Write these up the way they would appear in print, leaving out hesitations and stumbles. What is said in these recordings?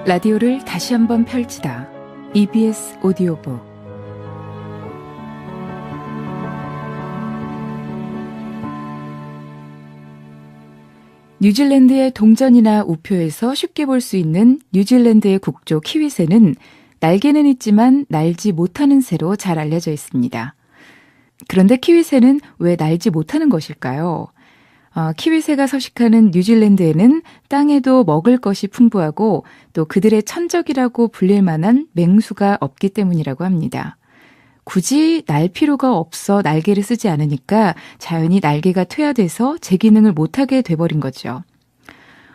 라디오를 다시 한번 펼치다. EBS 오디오북. 뉴질랜드의 동전이나 우표에서 쉽게 볼 수 있는 뉴질랜드의 국조 키위새는 날개는 있지만 날지 못하는 새로 잘 알려져 있습니다. 그런데 키위새는 왜 날지 못하는 것일까요? 키위새가 서식하는 뉴질랜드에는 땅에도 먹을 것이 풍부하고 또 그들의 천적이라고 불릴 만한 맹수가 없기 때문이라고 합니다. 굳이 날 필요가 없어 날개를 쓰지 않으니까 자연히 날개가 퇴화돼서 제 기능을 못하게 돼버린 거죠.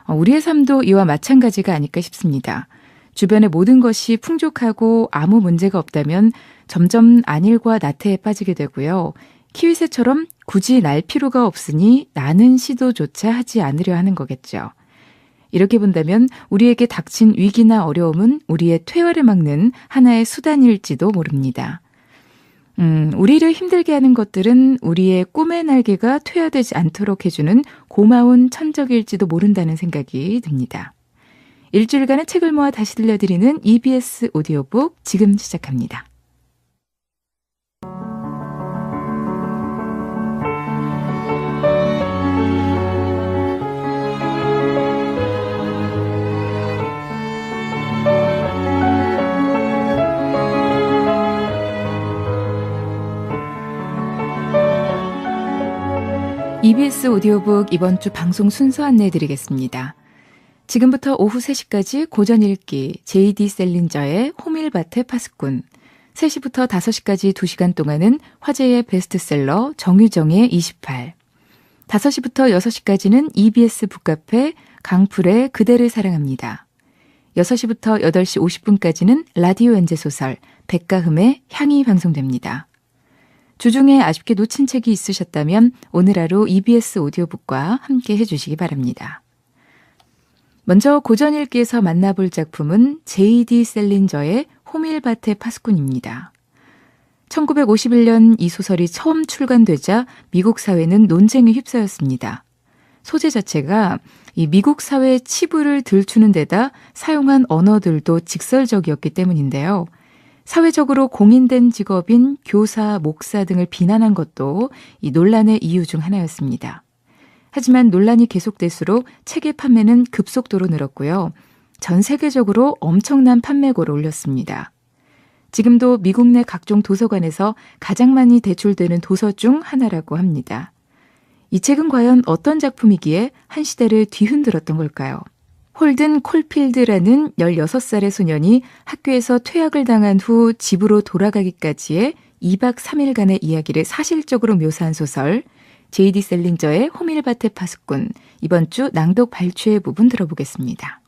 우리의 삶도 이와 마찬가지가 아닐까 싶습니다. 주변의 모든 것이 풍족하고 아무 문제가 없다면 점점 안일과 나태에 빠지게 되고요. 키위새처럼 굳이 날 필요가 없으니 나는 시도조차 하지 않으려 하는 거겠죠. 이렇게 본다면 우리에게 닥친 위기나 어려움은 우리의 퇴화를 막는 하나의 수단일지도 모릅니다. 우리를 힘들게 하는 것들은 우리의 꿈의 날개가 퇴화되지 않도록 해주는 고마운 천적일지도 모른다는 생각이 듭니다. 일주일간의 책을 모아 다시 들려드리는 EBS 오디오북 지금 시작합니다. EBS 오디오북 이번 주 방송 순서 안내해드리겠습니다. 지금부터 오후 3시까지 고전 읽기 J.D. 셀린저의 호밀밭의 파수꾼, 3시부터 5시까지 2시간 동안은 화제의 베스트셀러 정유정의 28, 5시부터 6시까지는 EBS 북카페 강풀의 그대를 사랑합니다. 6시부터 8시 50분까지는 라디오 연재소설 백가흠의 향이 방송됩니다. 주중에 아쉽게 놓친 책이 있으셨다면 오늘 하루 EBS 오디오북과 함께 해주시기 바랍니다. 먼저 고전 읽기에서 만나볼 작품은 J.D. 셀린저의 호밀밭의 파수꾼입니다. 1951년 이 소설이 처음 출간되자 미국 사회는 논쟁에 휩싸였습니다. 소재 자체가 이 미국 사회의 치부를 들추는 데다 사용한 언어들도 직설적이었기 때문인데요. 사회적으로 공인된 직업인 교사, 목사 등을 비난한 것도 이 논란의 이유 중 하나였습니다. 하지만 논란이 계속될수록 책의 판매는 급속도로 늘었고요. 전 세계적으로 엄청난 판매고를 올렸습니다. 지금도 미국 내 각종 도서관에서 가장 많이 대출되는 도서 중 하나라고 합니다. 이 책은 과연 어떤 작품이기에 한 시대를 뒤흔들었던 걸까요? 홀든 콜필드라는 16살의 소년이 학교에서 퇴학을 당한 후 집으로 돌아가기까지의 2박 3일간의 이야기를 사실적으로 묘사한 소설 J.D. 셀린저의 호밀밭의 파수꾼, 이번 주 낭독 발췌의 부분 들어보겠습니다.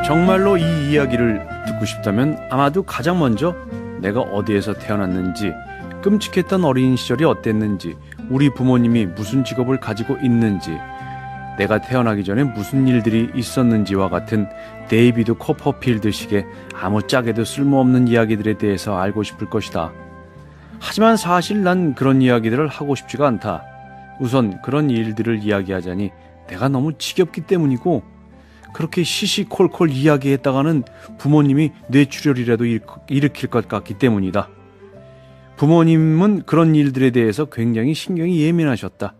정말로 이 이야기를 듣고 싶다면 아마도 가장 먼저 내가 어디에서 태어났는지, 끔찍했던 어린 시절이 어땠는지, 우리 부모님이 무슨 직업을 가지고 있는지, 내가 태어나기 전에 무슨 일들이 있었는지와 같은 데이비드 코퍼필드식의 아무짝에도 쓸모없는 이야기들에 대해서 알고 싶을 것이다. 하지만 사실 난 그런 이야기들을 하고 싶지가 않다. 우선 그런 일들을 이야기하자니 내가 너무 지겹기 때문이고, 그렇게 시시콜콜 이야기했다가는 부모님이 뇌출혈이라도 일으킬 것 같기 때문이다. 부모님은 그런 일들에 대해서 굉장히 신경이 예민하셨다.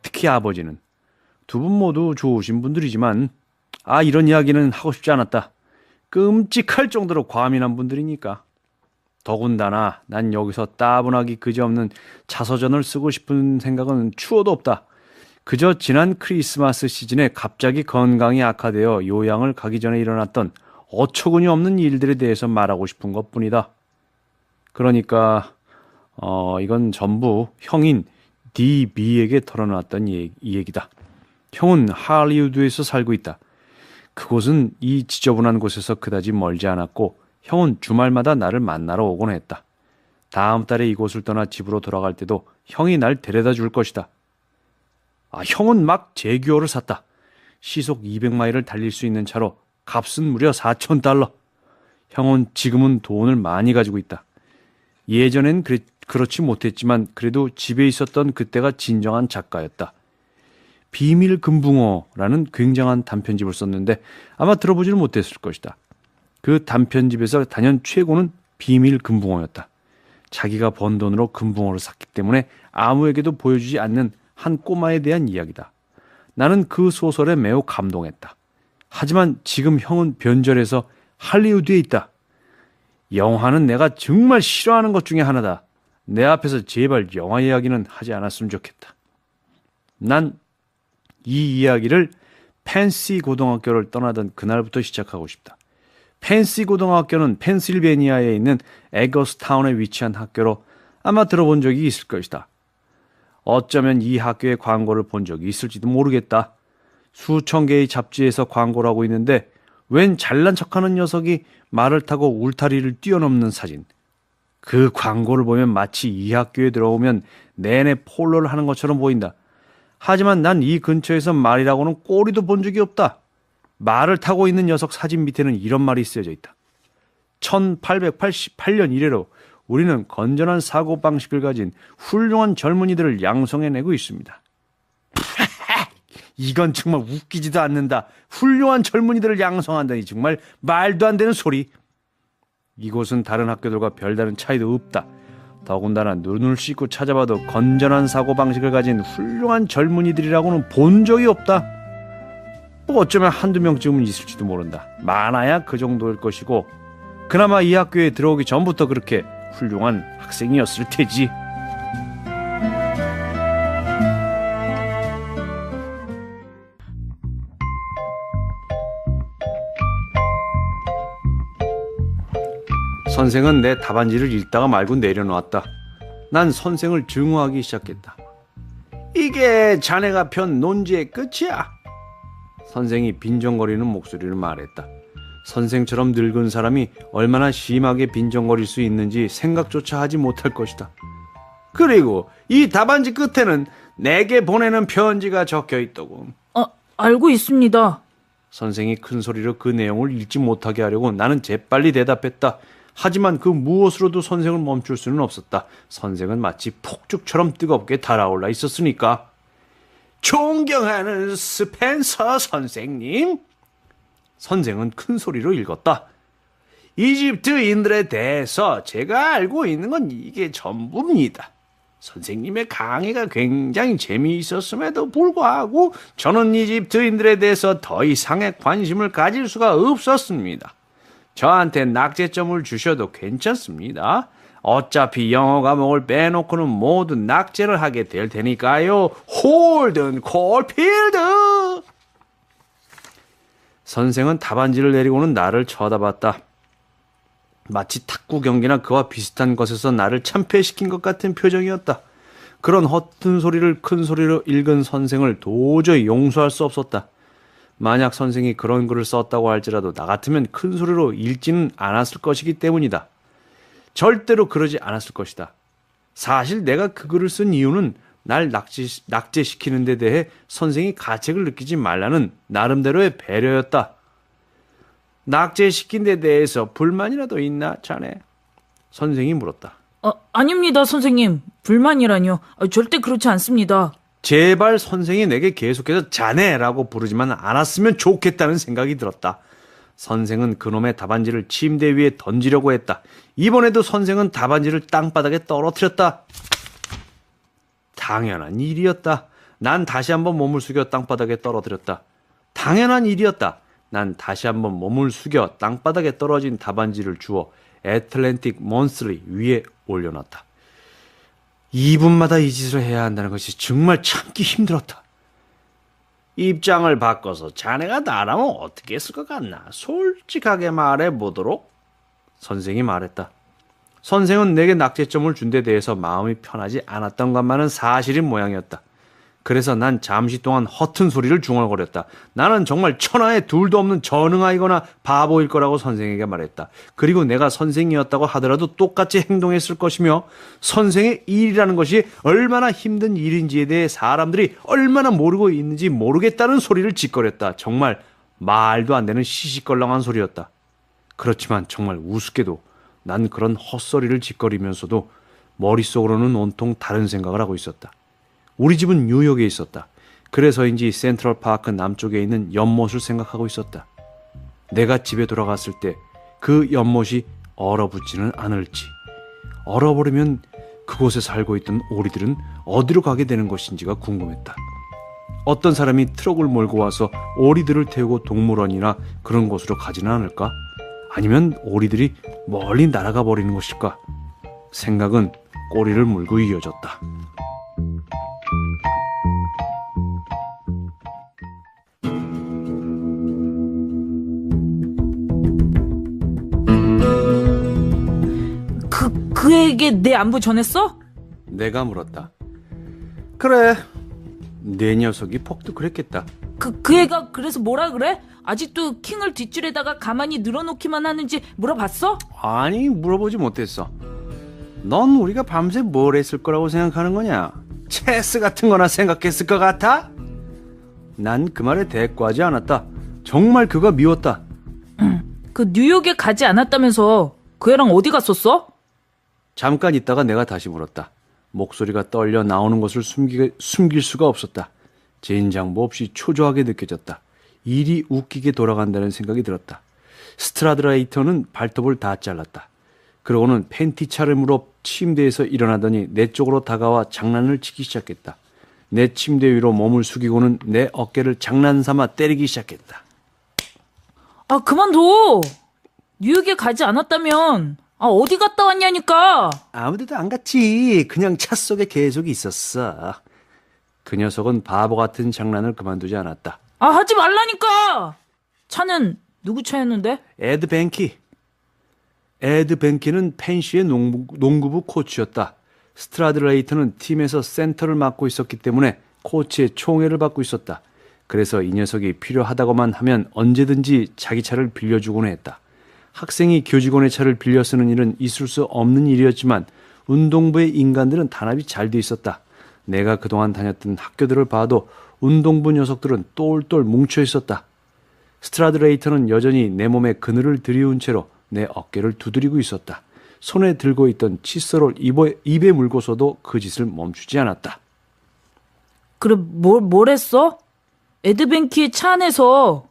특히 아버지는. 두 분 모두 좋으신 분들이지만 이런 이야기는 하고 싶지 않았다. 끔찍할 정도로 과민한 분들이니까. 더군다나 난 여기서 따분하기 그지없는 자서전을 쓰고 싶은 생각은 추호도 없다. 그저 지난 크리스마스 시즌에 갑자기 건강이 악화되어 요양을 가기 전에 일어났던 어처구니 없는 일들에 대해서 말하고 싶은 것뿐이다. 그러니까 이건 전부 형인 D.B에게 털어놨던 이 얘기다. 형은 할리우드에서 살고 있다. 그곳은 이 지저분한 곳에서 그다지 멀지 않았고 형은 주말마다 나를 만나러 오곤 했다. 다음 달에 이곳을 떠나 집으로 돌아갈 때도 형이 날 데려다 줄 것이다. 형은 막 제규어를 샀다. 시속 200마일을 달릴 수 있는 차로 값은 무려 $4,000. 형은 지금은 돈을 많이 가지고 있다. 예전엔 그렇지 못했지만 그래도 집에 있었던 그때가 진정한 작가였다. 비밀 금붕어라는 굉장한 단편집을 썼는데 아마 들어보지는 못했을 것이다. 그 단편집에서 단연 최고는 비밀 금붕어였다. 자기가 번 돈으로 금붕어를 샀기 때문에 아무에게도 보여주지 않는 한 꼬마에 대한 이야기다. 나는 그 소설에 매우 감동했다. 하지만 지금 형은 변절해서 할리우드에 있다. 영화는 내가 정말 싫어하는 것 중에 하나다. 내 앞에서 제발 영화 이야기는 하지 않았으면 좋겠다. 난 이 이야기를 펜시 고등학교를 떠나던 그날부터 시작하고 싶다. 펜시 고등학교는 펜실베니아에 있는 에거스타운에 위치한 학교로 아마 들어본 적이 있을 것이다. 어쩌면 이 학교의 광고를 본 적이 있을지도 모르겠다. 수천 개의 잡지에서 광고를 하고 있는데 웬 잘난 척하는 녀석이 말을 타고 울타리를 뛰어넘는 사진. 그 광고를 보면 마치 이 학교에 들어오면 내내 폴로를 하는 것처럼 보인다. 하지만 난 이 근처에서 말이라고는 꼬리도 본 적이 없다. 말을 타고 있는 녀석 사진 밑에는 이런 말이 쓰여져 있다. 1888년 이래로 우리는 건전한 사고방식을 가진 훌륭한 젊은이들을 양성해내고 있습니다. 이건 정말 웃기지도 않는다. 훌륭한 젊은이들을 양성한다니 정말 말도 안 되는 소리. 이곳은 다른 학교들과 별다른 차이도 없다. 더군다나 눈을 씻고 찾아봐도 건전한 사고방식을 가진 훌륭한 젊은이들이라고는 본 적이 없다. 뭐 어쩌면 한두 명쯤은 있을지도 모른다. 많아야 그 정도일 것이고 그나마 이 학교에 들어오기 전부터 그렇게 훌륭한 학생이었을 테지. 선생은 내 답안지를 읽다가 말고 내려놓았다. 난 선생을 증오하기 시작했다. 이게 자네가 편 논지의 끝이야. 선생이 빈정거리는 목소리를 말했다. 선생처럼 늙은 사람이 얼마나 심하게 빈정거릴 수 있는지 생각조차 하지 못할 것이다. 그리고 이 답안지 끝에는 내게 보내는 편지가 적혀 있더고. 알고 있습니다. 선생이 큰 소리로 그 내용을 읽지 못하게 하려고 나는 재빨리 대답했다. 하지만 그 무엇으로도 선생을 멈출 수는 없었다. 선생은 마치 폭죽처럼 뜨겁게 달아올라 있었으니까. 존경하는 스펜서 선생님. 선생은 큰 소리로 읽었다. 이집트인들에 대해서 제가 알고 있는 건 이게 전부입니다. 선생님의 강의가 굉장히 재미있었음에도 불구하고 저는 이집트인들에 대해서 더 이상의 관심을 가질 수가 없었습니다. 저한테 낙제점을 주셔도 괜찮습니다. 어차피 영어 과목을 빼놓고는 모두 낙제를 하게 될 테니까요. 홀든 콜필드. 선생은 답안지를 내리고는 나를 쳐다봤다. 마치 탁구 경기나 그와 비슷한 것에서 나를 참패시킨 것 같은 표정이었다. 그런 허튼 소리를 큰 소리로 읽은 선생을 도저히 용서할 수 없었다. 만약 선생이 그런 글을 썼다고 할지라도 나 같으면 큰 소리로 읽지는 않았을 것이기 때문이다. 절대로 그러지 않았을 것이다. 사실 내가 그 글을 쓴 이유는 날 낙제시키는 데 대해 선생이 가책을 느끼지 말라는 나름대로의 배려였다. 낙제시킨 데 대해서 불만이라도 있나 자네? 선생이 물었다. 아닙니다, 선생님. 불만이라뇨. 절대 그렇지 않습니다. 제발 선생이 내게 계속해서 자네라고 부르지만 않았으면 좋겠다는 생각이 들었다. 선생은 그놈의 답안지를 침대 위에 던지려고 했다. 이번에도 선생은 답안지를 땅바닥에 떨어뜨렸다. 당연한 일이었다. 난 다시 한번 몸을 숙여 땅바닥에 떨어뜨렸다. 당연한 일이었다. 난 다시 한번 몸을 숙여 땅바닥에 떨어진 답안지를 주워 애틀랜틱 먼슬리 위에 올려놨다. 2분마다 이 짓을 해야 한다는 것이 정말 참기 힘들었다. 입장을 바꿔서 자네가 나라면 어떻게 했을 것 같나? 솔직하게 말해보도록. 선생이 말했다. 선생은 내게 낙제점을 준 데 대해서 마음이 편하지 않았던 것만은 사실인 모양이었다. 그래서 난 잠시 동안 허튼 소리를 중얼거렸다. 나는 정말 천하에 둘도 없는 전응아이거나 바보일 거라고 선생에게 말했다. 그리고 내가 선생이었다고 하더라도 똑같이 행동했을 것이며 선생의 일이라는 것이 얼마나 힘든 일인지에 대해 사람들이 얼마나 모르고 있는지 모르겠다는 소리를 짓거렸다. 정말 말도 안 되는 시시껄렁한 소리였다. 그렇지만 정말 우습게도 난 그런 헛소리를 짓거리면서도 머릿속으로는 온통 다른 생각을 하고 있었다. 우리 집은 뉴욕에 있었다. 그래서인지 센트럴파크 남쪽에 있는 연못을 생각하고 있었다. 내가 집에 돌아갔을 때 그 연못이 얼어붙지는 않을지, 얼어버리면 그곳에 살고 있던 오리들은 어디로 가게 되는 것인지가 궁금했다. 어떤 사람이 트럭을 몰고 와서 오리들을 태우고 동물원이나 그런 곳으로 가지는 않을까? 아니면 오리들이 멀리 날아가 버리는 것일까? 생각은 꼬리를 물고 이어졌다. 그에게 내 안부 전했어? 내가 물었다. 그래, 내 녀석이 폭도 그랬겠다. 그 애가 그래서 뭐라 그래? 아직도 킹을 뒷줄에다가 가만히 늘어놓기만 하는지 물어봤어? 아니, 물어보지 못했어. 넌 우리가 밤새 뭘 했을 거라고 생각하는 거냐? 체스 같은 거나 생각했을 것 같아? 난 그 말에 대꾸하지 않았다. 정말 그가 미웠다. 그 뉴욕에 가지 않았다면서 그 애랑 어디 갔었어? 잠깐 있다가 내가 다시 물었다. 목소리가 떨려 나오는 것을 숨길 수가 없었다. 진장보 없이 초조하게 느껴졌다. 일이 웃기게 돌아간다는 생각이 들었다. 스트라드라이터는 발톱을 다 잘랐다. 그러고는 팬티 차림으로 침대에서 일어나더니 내 쪽으로 다가와 장난을 치기 시작했다. 내 침대 위로 몸을 숙이고는 내 어깨를 장난삼아 때리기 시작했다. 아, 그만둬! 뉴욕에 가지 않았다면 어디 갔다 왔냐니까. 아무데도 안 갔지. 그냥 차 속에 계속 있었어. 그 녀석은 바보 같은 장난을 그만두지 않았다. 하지 말라니까. 차는 누구 차였는데? 에드 벤키. 에드 벤키는 펜시의 농구부 코치였다. 스트라드레이터는 팀에서 센터를 맡고 있었기 때문에 코치의 총애를 받고 있었다. 그래서 이 녀석이 필요하다고만 하면 언제든지 자기 차를 빌려주곤 했다. 학생이 교직원의 차를 빌려 쓰는 일은 있을 수 없는 일이었지만 운동부의 인간들은 단합이 잘 돼 있었다. 내가 그동안 다녔던 학교들을 봐도 운동부 녀석들은 똘똘 뭉쳐 있었다. 스트라드레이터는 여전히 내 몸에 그늘을 들이운 채로 내 어깨를 두드리고 있었다. 손에 들고 있던 칫솔을 입에 물고서도 그 짓을 멈추지 않았다. 그래, 뭘 했어? 에드벤키의 차 안에서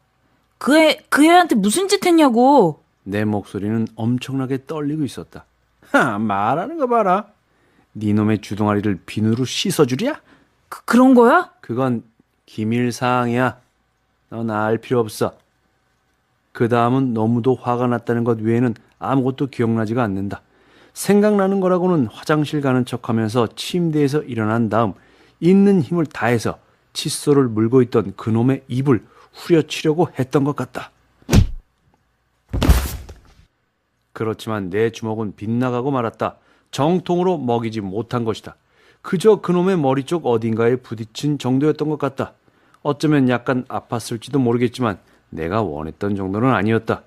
그 애한테 무슨 짓 했냐고. 내 목소리는 엄청나게 떨리고 있었다. 말하는 거 봐라. 네 놈의 주둥아리를 비누로 씻어주랴? 그런 거야? 그건 기밀사항이야. 넌 알 필요 없어. 그 다음은 너무도 화가 났다는 것 외에는 아무것도 기억나지가 않는다. 생각나는 거라고는 화장실 가는 척하면서 침대에서 일어난 다음 있는 힘을 다해서 칫솔을 물고 있던 그놈의 입을 후려치려고 했던 것 같다. 그렇지만 내 주먹은 빗나가고 말았다. 정통으로 먹이지 못한 것이다. 그저 그놈의 머리 쪽 어딘가에 부딪힌 정도였던 것 같다. 어쩌면 약간 아팠을지도 모르겠지만 내가 원했던 정도는 아니었다.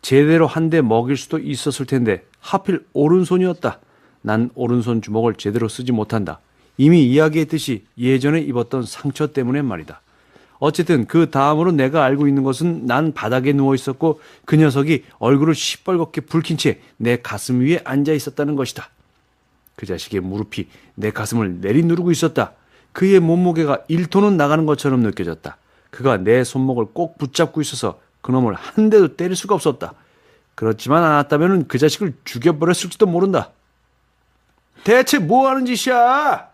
제대로 한 대 먹일 수도 있었을 텐데 하필 오른손이었다. 난 오른손 주먹을 제대로 쓰지 못한다. 이미 이야기했듯이 예전에 입었던 상처 때문에 말이다. 어쨌든 그 다음으로 내가 알고 있는 것은 난 바닥에 누워 있었고 그 녀석이 얼굴을 시뻘겋게 붉힌 채 내 가슴 위에 앉아 있었다는 것이다. 그 자식의 무릎이 내 가슴을 내리누르고 있었다. 그의 몸무게가 1톤은 나가는 것처럼 느껴졌다. 그가 내 손목을 꼭 붙잡고 있어서 그놈을 한 대도 때릴 수가 없었다. 그렇지만 않았다면 그 자식을 죽여버렸을지도 모른다. 대체 뭐 하는 짓이야?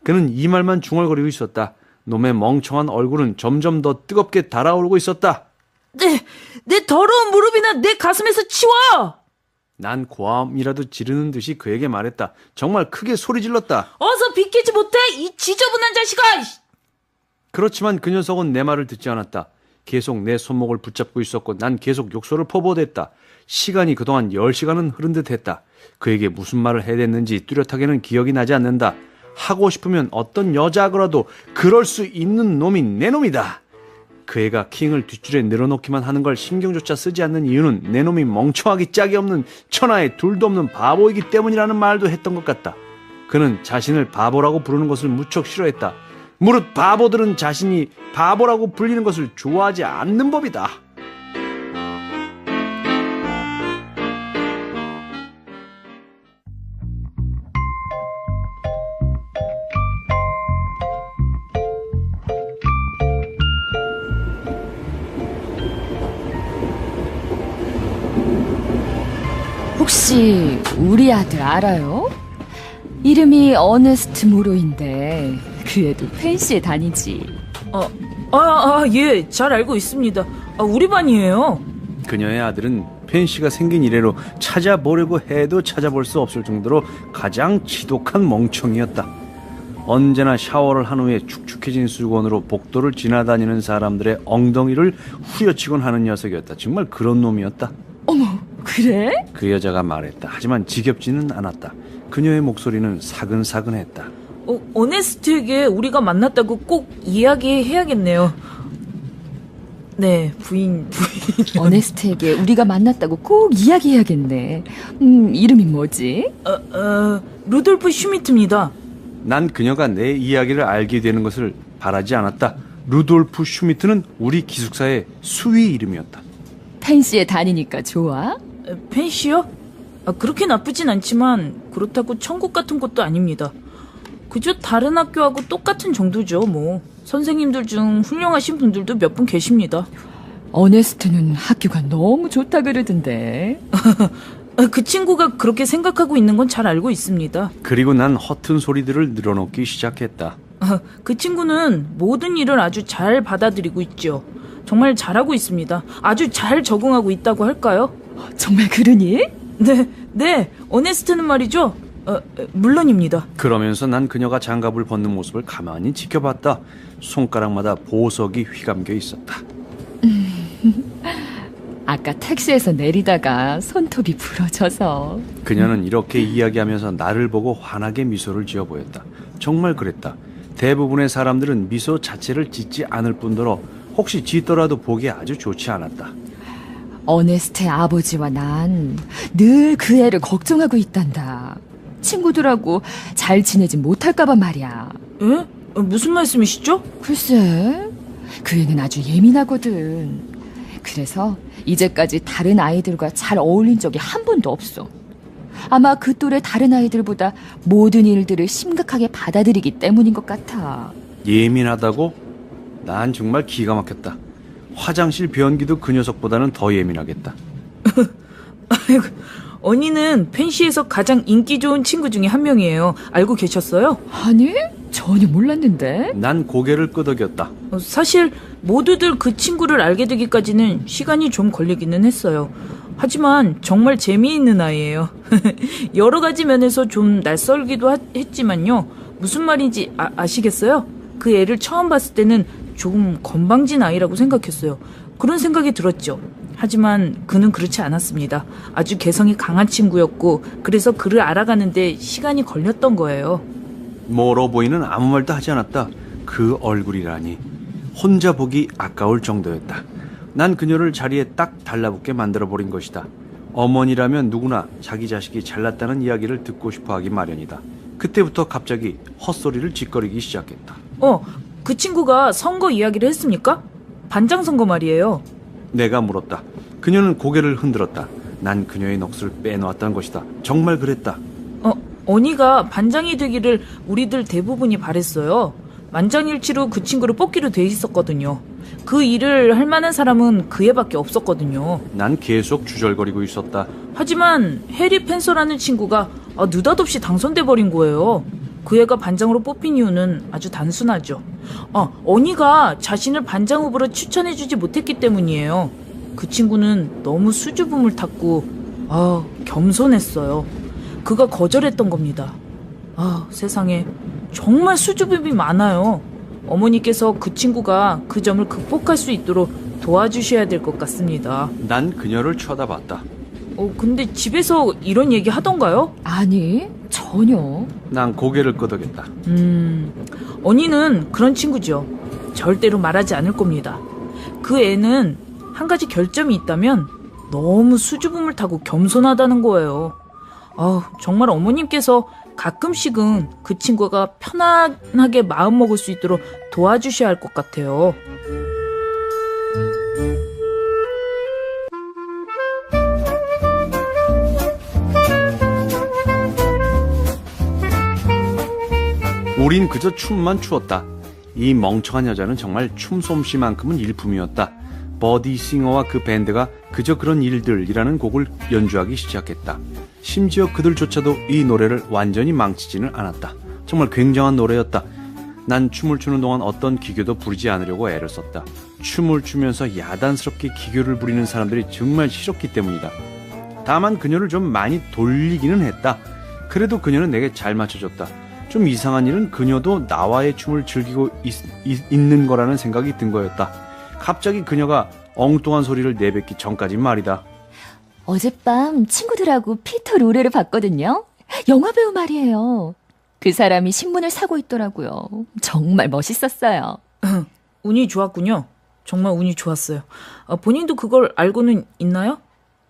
그는 이 말만 중얼거리고 있었다. 놈의 멍청한 얼굴은 점점 더 뜨겁게 달아오르고 있었다. 내 더러운 무릎이나 내 가슴에서 치워! 난 고함이라도 지르는 듯이 그에게 말했다. 정말 크게 소리 질렀다. 어서 비키지 못해, 이 지저분한 자식아! 그렇지만 그 녀석은 내 말을 듣지 않았다. 계속 내 손목을 붙잡고 있었고 난 계속 욕설을 퍼부어댔다. 시간이 그동안 10시간은 흐른 듯 했다. 그에게 무슨 말을 해야 됐는지 뚜렷하게는 기억이 나지 않는다. 하고 싶으면 어떤 여자하고라도 그럴 수 있는 놈이 내 놈이다. 그 애가 킹을 뒷줄에 늘어놓기만 하는 걸 신경조차 쓰지 않는 이유는 내 놈이 멍청하기 짝이 없는 천하에 둘도 없는 바보이기 때문이라는 말도 했던 것 같다. 그는 자신을 바보라고 부르는 것을 무척 싫어했다. 무릇 바보들은 자신이 바보라고 불리는 것을 좋아하지 않는 법이다. 혹시 우리 아들 알아요? 이름이 어네스트 모로인데 그 애도 펜시에 다니지. 예, 잘 알고 있습니다. 우리 반이에요. 그녀의 아들은 펜시가 생긴 이래로 찾아보려고 해도 찾아볼 수 없을 정도로 가장 지독한 멍청이였다. 언제나 샤워를 한 후에 축축해진 수건으로 복도를 지나다니는 사람들의 엉덩이를 후려치곤 하는 녀석이었다. 정말 그런 놈이었다. 어머, 그래? 그 여자가 말했다. 하지만 지겹지는 않았다. 그녀의 목소리는 사근사근했다. 어네스트에게 우리가 만났다고 꼭 이야기해야겠네요. 네, 부인. 어네스트에게 우리가 만났다고 꼭 이야기해야겠네. 이름이 뭐지? 루돌프 슈미트입니다. 난 그녀가 내 이야기를 알게 되는 것을 바라지 않았다. 루돌프 슈미트는 우리 기숙사의 수위 이름이었다. 펜시에 다니니까 좋아? 펜시요? 그렇게 나쁘진 않지만 그렇다고 천국 같은 곳도 아닙니다. 그저 다른 학교하고 똑같은 정도죠, 뭐. 선생님들 중 훌륭하신 분들도 몇 분 계십니다. 어네스트는 학교가 너무 좋다 그러던데. 그 친구가 그렇게 생각하고 있는 건 잘 알고 있습니다. 그리고 난 허튼 소리들을 늘어놓기 시작했다. 그 친구는 모든 일을 아주 잘 받아들이고 있죠. 정말 잘하고 있습니다. 아주 잘 적응하고 있다고 할까요? 정말 그러니? 네, 어네스트는 말이죠. 물론입니다. 그러면서 난 그녀가 장갑을 벗는 모습을 가만히 지켜봤다. 손가락마다 보석이 휘감겨 있었다. 아까 택시에서 내리다가 손톱이 부러져서. 그녀는 이렇게 이야기하면서 나를 보고 환하게 미소를 지어 보였다. 정말 그랬다. 대부분의 사람들은 미소 자체를 짓지 않을 뿐더러 혹시 짓더라도 보기 아주 좋지 않았다. 어네스트의 아버지와 난 늘 그 애를 걱정하고 있단다. 친구들하고 잘 지내지 못할까봐 말이야. 예? 무슨 말씀이시죠? 글쎄, 그 애는 아주 예민하거든. 그래서 이제까지 다른 아이들과 잘 어울린 적이 한 번도 없어. 아마 그 또래 다른 아이들보다 모든 일들을 심각하게 받아들이기 때문인 것 같아. 예민하다고? 난 정말 기가 막혔다. 화장실 변기도 그 녀석보다는 더 예민하겠다. 아이고, 언니는 펜시에서 가장 인기 좋은 친구 중에 한 명이에요. 알고 계셨어요? 아니, 전혀 몰랐는데. 난 고개를 끄덕였다. 사실 모두들 그 친구를 알게 되기까지는 시간이 좀 걸리기는 했어요. 하지만 정말 재미있는 아이예요. 여러 가지 면에서 좀 낯설기도 했지만요. 무슨 말인지 아시겠어요? 그 애를 처음 봤을 때는 조금 건방진 아이라고 생각했어요. 그런 생각이 들었죠. 하지만 그는 그렇지 않았습니다. 아주 개성이 강한 친구였고 그래서 그를 알아가는데 시간이 걸렸던 거예요. 멀어 보이는 아무 말도 하지 않았다. 그 얼굴이라니. 혼자 보기 아까울 정도였다. 난 그녀를 자리에 딱 달라붙게 만들어버린 것이다. 어머니라면 누구나 자기 자식이 잘났다는 이야기를 듣고 싶어 하기 마련이다. 그때부터 갑자기 헛소리를 짓거리기 시작했다. 그 친구가 선거 이야기를 했습니까? 반장 선거 말이에요. 내가 물었다. 그녀는 고개를 흔들었다. 난 그녀의 넋을 빼놓았다는 것이다. 정말 그랬다. 언니가 반장이 되기를 우리들 대부분이 바랬어요. 만장일치로 그 친구를 뽑기로 돼 있었거든요. 그 일을 할 만한 사람은 그 애밖에 없었거든요. 난 계속 주절거리고 있었다. 하지만 해리 펜서라는 친구가 느닷없이 당선돼 버린 거예요. 그 애가 반장으로 뽑힌 이유는 아주 단순하죠. 언니가 자신을 반장 후보로 추천해주지 못했기 때문이에요. 그 친구는 너무 수줍음을 탔고 겸손했어요. 그가 거절했던 겁니다. 세상에 정말 수줍음이 많아요. 어머니께서 그 친구가 그 점을 극복할 수 있도록 도와주셔야 될 것 같습니다. 난 그녀를 쳐다봤다. 근데 집에서 이런 얘기 하던가요? 아니, 전혀. 난 고개를 끄덕였다. 언니는 그런 친구죠. 절대로 말하지 않을 겁니다. 그 애는 한 가지 결점이 있다면 너무 수줍음을 타고 겸손하다는 거예요. 정말 어머님께서 가끔씩은 그 친구가 편안하게 마음 먹을 수 있도록 도와주셔야 할 것 같아요. 우린 그저 춤만 추었다. 이 멍청한 여자는 정말 춤솜씨만큼은 일품이었다. 버디 싱어와 그 밴드가 그저 그런 일들이라는 곡을 연주하기 시작했다. 심지어 그들조차도 이 노래를 완전히 망치지는 않았다. 정말 굉장한 노래였다. 난 춤을 추는 동안 어떤 기교도 부리지 않으려고 애를 썼다. 춤을 추면서 야단스럽게 기교를 부리는 사람들이 정말 싫었기 때문이다. 다만 그녀를 좀 많이 돌리기는 했다. 그래도 그녀는 내게 잘 맞춰줬다. 좀 이상한 일은 그녀도 나와의 춤을 즐기고 있는 거라는 생각이 든 거였다. 갑자기 그녀가 엉뚱한 소리를 내뱉기 전까지 말이다. 어젯밤 친구들하고 피터 로레를 봤거든요. 영화배우 말이에요. 그 사람이 신문을 사고 있더라고요. 정말 멋있었어요. 운이 좋았군요. 정말 운이 좋았어요. 본인도 그걸 알고는 있나요?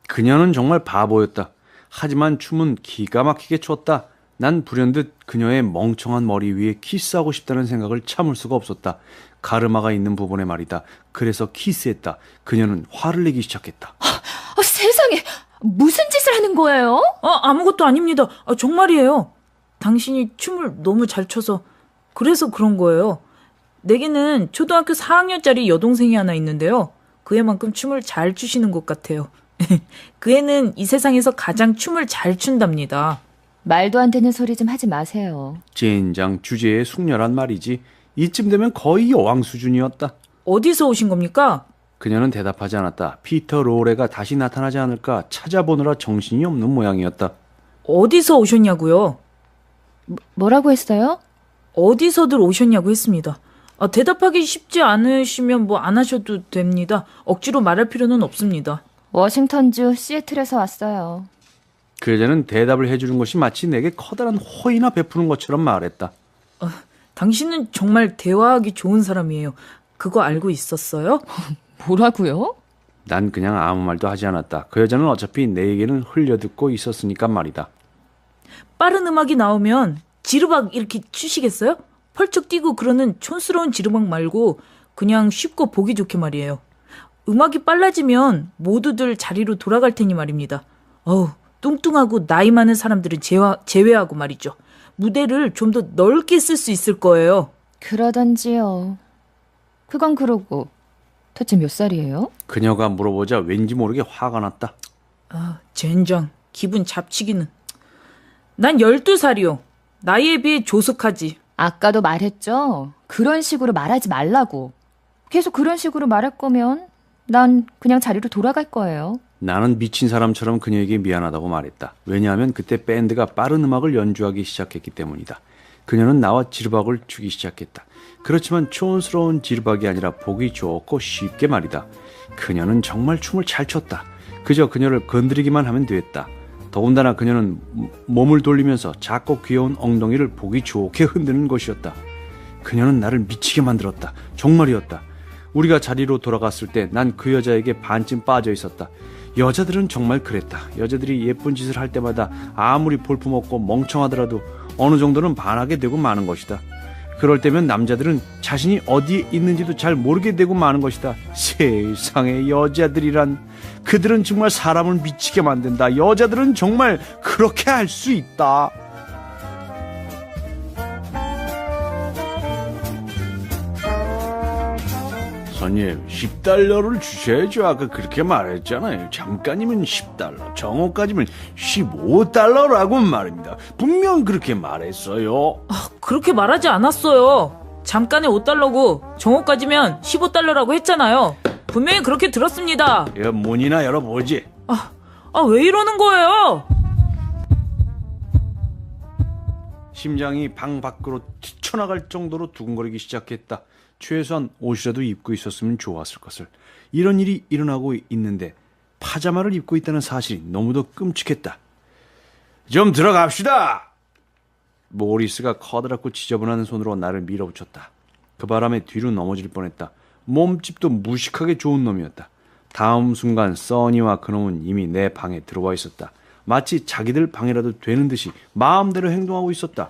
그녀는 정말 바보였다. 하지만 춤은 기가 막히게 췄다. 난 불현듯 그녀의 멍청한 머리 위에 키스하고 싶다는 생각을 참을 수가 없었다. 가르마가 있는 부분에 말이다. 그래서 키스했다. 그녀는 화를 내기 시작했다. 세상에, 무슨 짓을 하는 거예요? 아무것도 아닙니다. 정말이에요. 당신이 춤을 너무 잘 춰서 그래서 그런 거예요. 내게는 초등학교 4학년짜리 여동생이 하나 있는데요. 그 애만큼 춤을 잘 추시는 것 같아요. 그 애는 이 세상에서 가장 춤을 잘 춘답니다. 말도 안 되는 소리 좀 하지 마세요. 젠장 주제에 숙녀란 말이지. 이쯤 되면 거의 여왕 수준이었다. 어디서 오신 겁니까? 그녀는 대답하지 않았다. 피터 로레가 다시 나타나지 않을까 찾아보느라 정신이 없는 모양이었다. 어디서 오셨냐고요? 뭐라고 했어요? 어디서들 오셨냐고 했습니다. 대답하기 쉽지 않으시면 뭐 안 하셔도 됩니다. 억지로 말할 필요는 없습니다. 워싱턴주 시애틀에서 왔어요. 그 여자는 대답을 해주는 것이 마치 내게 커다란 호의나 베푸는 것처럼 말했다. 당신은 정말 대화하기 좋은 사람이에요. 그거 알고 있었어요? 뭐라고요? 난 그냥 아무 말도 하지 않았다. 그 여자는 어차피 내 얘기는 흘려듣고 있었으니까 말이다. 빠른 음악이 나오면 지르박 이렇게 추시겠어요? 펄쩍 뛰고 그러는 촌스러운 지르박 말고 그냥 쉽고 보기 좋게 말이에요. 음악이 빨라지면 모두들 자리로 돌아갈 테니 말입니다. 뚱뚱하고 나이 많은 사람들은 제외하고 말이죠. 무대를 좀 더 넓게 쓸 수 있을 거예요. 그러던지요. 그건 그러고 대체 몇 살이에요? 그녀가 물어보자 왠지 모르게 화가 났다. 젠장, 기분 잡치기는. 난 12살이요. 나이에 비해 조숙하지. 아까도 말했죠. 그런 식으로 말하지 말라고. 계속 그런 식으로 말할 거면 난 그냥 자리로 돌아갈 거예요. 나는 미친 사람처럼 그녀에게 미안하다고 말했다. 왜냐하면 그때 밴드가 빠른 음악을 연주하기 시작했기 때문이다. 그녀는 나와 지르박을 추기 시작했다. 그렇지만 촌스러운 지르박이 아니라 보기 좋고 쉽게 말이다. 그녀는 정말 춤을 잘 췄다. 그저 그녀를 건드리기만 하면 됐다. 더군다나 그녀는 몸을 돌리면서 작고 귀여운 엉덩이를 보기 좋게 흔드는 것이었다. 그녀는 나를 미치게 만들었다. 정말이었다. 우리가 자리로 돌아갔을 때 난 그 여자에게 반쯤 빠져 있었다. 여자들은 정말 그랬다. 여자들이 예쁜 짓을 할 때마다 아무리 볼품없고 멍청하더라도 어느 정도는 반하게 되고 마는 것이다. 그럴 때면 남자들은 자신이 어디에 있는지도 잘 모르게 되고 마는 것이다. 세상에 여자들이란, 그들은 정말 사람을 미치게 만든다. 여자들은 정말 그렇게 할 수 있다. 손님, 10달러를 주셔야죠. 아까 그렇게 말했잖아요. 잠깐이면 10달러, 정오까지면 15달러라고 말입니다. 분명 그렇게 말했어요. 그렇게 말하지 않았어요. 잠깐에 5달러고 정오까지면 15달러라고 했잖아요. 분명히 그렇게 들었습니다. 야, 문이나 열어보지. 왜 이러는 거예요? 심장이 방 밖으로 튀쳐나갈 정도로 두근거리기 시작했다. 최소한 옷이라도 입고 있었으면 좋았을 것을. 이런 일이 일어나고 있는데 파자마를 입고 있다는 사실이 너무도 끔찍했다. 좀 들어갑시다. 모리스가 커다랗고 지저분한 손으로 나를 밀어붙였다. 그 바람에 뒤로 넘어질 뻔했다. 몸집도 무식하게 좋은 놈이었다. 다음 순간 써니와 그놈은 이미 내 방에 들어와 있었다. 마치 자기들 방이라도 되는 듯이 마음대로 행동하고 있었다.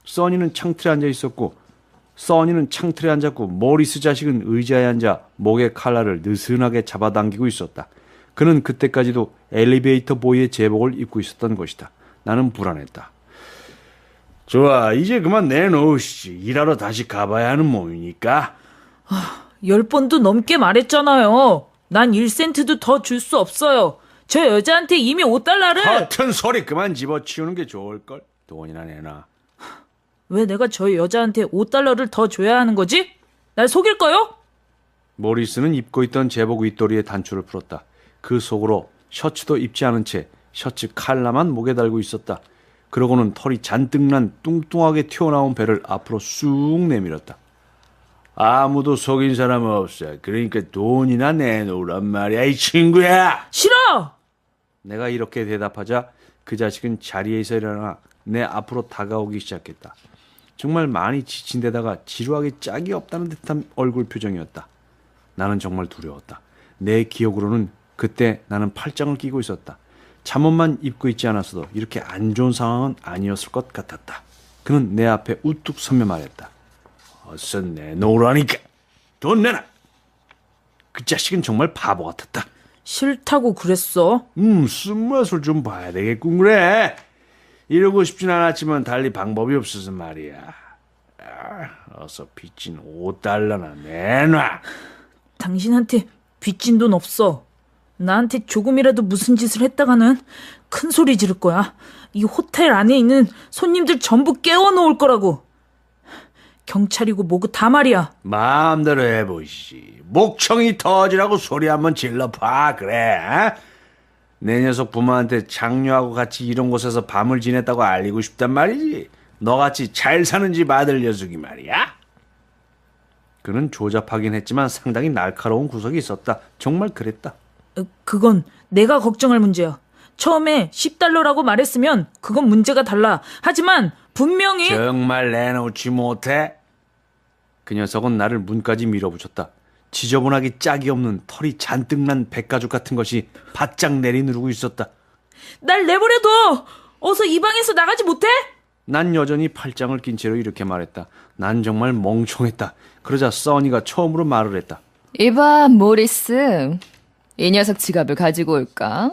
써니는 창틀에 앉았고 모리스 자식은 의자에 앉아 목에 칼날을 느슨하게 잡아당기고 있었다. 그는 그때까지도 엘리베이터 보이의 제복을 입고 있었던 것이다. 나는 불안했다. 좋아, 이제 그만 내놓으시지. 일하러 다시 가봐야 하는 몸이니까. 10번도 넘게 말했잖아요. 난 1센트도 더 줄 수 없어요. 저 여자한테 이미 5달러를. 같은 소리 그만 집어치우는 게 좋을걸. 돈이나 내놔. 왜 내가 저 여자한테 5달러를 더 줘야 하는 거지? 날 속일까요? 모리스는 입고 있던 제복 윗도리에 단추를 풀었다. 그 속으로 셔츠도 입지 않은 채 셔츠 칼라만 목에 달고 있었다. 그러고는 털이 잔뜩 난 뚱뚱하게 튀어나온 배를 앞으로 쑥 내밀었다. 아무도 속인 사람 없어. 그러니까 돈이나 내놓으란 말이야, 이 친구야. 싫어! 내가 이렇게 대답하자 그 자식은 자리에서 일어나 내 앞으로 다가오기 시작했다. 정말 많이 지친 데다가 지루하게 짝이 없다는 듯한 얼굴 표정이었다. 나는 정말 두려웠다. 내 기억으로는 그때 나는 팔짱을 끼고 있었다. 잠옷만 입고 있지 않았어도 이렇게 안 좋은 상황은 아니었을 것 같았다. 그는 내 앞에 우뚝 서며 말했다. 어서 내놓으라니까. 돈 내놔. 그 자식은 정말 바보 같았다. 싫다고 그랬어. 쓴맛을 좀 봐야 되겠군 그래. 이러고 싶진 않았지만 달리 방법이 없어서 말이야. 어서 빚진 5달러나 내놔. 당신한테 빚진 돈 없어. 나한테 조금이라도 무슨 짓을 했다가는 큰 소리 지를 거야. 이 호텔 안에 있는 손님들 전부 깨워놓을 거라고. 경찰이고 뭐고 다 말이야. 마음대로 해보시. 목청이 터지라고 소리 한번 질러봐. 그래. 어? 내 녀석 부모한테 장녀하고 같이 이런 곳에서 밤을 지냈다고 알리고 싶단 말이지. 너같이 잘 사는 집 아들 녀석이 말이야. 그는 조잡하긴 했지만 상당히 날카로운 구석이 있었다. 정말 그랬다. 그건 내가 걱정할 문제야. 처음에 10달러라고 말했으면 그건 문제가 달라. 하지만 분명히. 정말 내놓지 못해? 그 녀석은 나를 문까지 밀어붙였다. 지저분하기 짝이 없는 털이 잔뜩 난 백가죽 같은 것이 바짝 내리누르고 있었다. 날 내버려둬. 어서 이 방에서 나가지 못해? 난 여전히 팔짱을 낀 채로 이렇게 말했다. 난 정말 멍청했다. 그러자 써니가 처음으로 말을 했다. 이봐, 모리스. 이 녀석 지갑을 가지고 올까?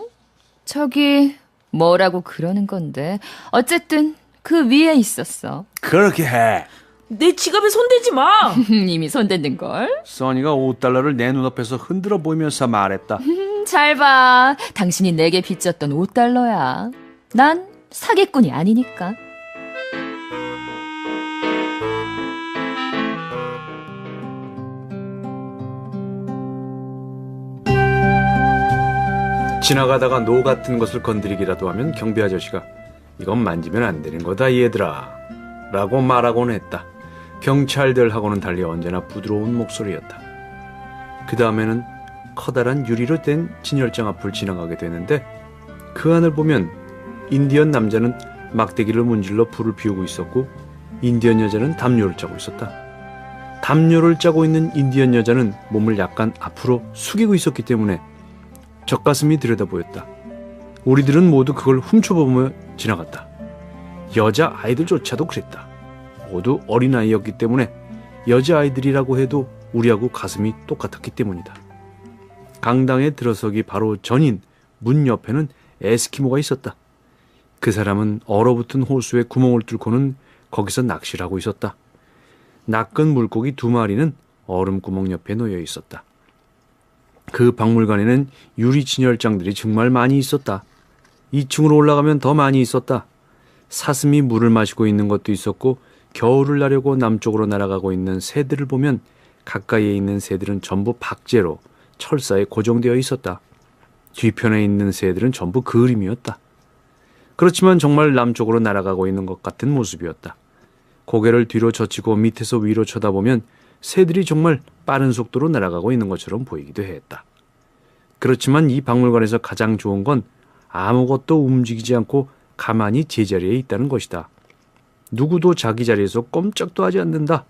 저기 뭐라고 그러는 건데. 어쨌든 그 위에 있었어. 그렇게 해. 내 지갑에 손대지 마. 이미 손댔는걸? 써니가 5달러를 내 눈앞에서 흔들어 보이면서 말했다. 잘 봐. 당신이 내게 빚졌던 5달러야. 난 사기꾼이 아니니까. 지나가다가 노 같은 것을 건드리기라도 하면 경비 아저씨가 이건 만지면 안 되는 거다 얘들아 라고 말하곤 했다. 경찰들하고는 달리 언제나 부드러운 목소리였다. 그 다음에는 커다란 유리로 된 진열장 앞을 지나가게 되는데 그 안을 보면 인디언 남자는 막대기를 문질러 불을 피우고 있었고 인디언 여자는 담요를 짜고 있었다. 담요를 짜고 있는 인디언 여자는 몸을 약간 앞으로 숙이고 있었기 때문에 젖가슴이 들여다 보였다. 우리들은 모두 그걸 훔쳐보며 지나갔다. 여자 아이들조차도 그랬다. 모두 어린아이였기 때문에 여자아이들이라고 해도 우리하고 가슴이 똑같았기 때문이다. 강당에 들어서기 바로 전인 문 옆에는 에스키모가 있었다. 그 사람은 얼어붙은 호수에 구멍을 뚫고는 거기서 낚시를 하고 있었다. 낚은 물고기 2마리는 얼음구멍 옆에 놓여 있었다. 그 박물관에는 유리 진열장들이 정말 많이 있었다. 2층으로 올라가면 더 많이 있었다. 사슴이 물을 마시고 있는 것도 있었고 겨울을 나려고 남쪽으로 날아가고 있는 새들을 보면 가까이에 있는 새들은 전부 박제로 철사에 고정되어 있었다. 뒤편에 있는 새들은 전부 그림이었다. 그렇지만 정말 남쪽으로 날아가고 있는 것 같은 모습이었다. 고개를 뒤로 젖히고 밑에서 위로 쳐다보면 새들이 정말 빠른 속도로 날아가고 있는 것처럼 보이기도 했다. 그렇지만 이 박물관에서 가장 좋은 건 아무것도 움직이지 않고 가만히 제자리에 있다는 것이다. 누구도 자기 자리에서 꼼짝도 하지 않는다.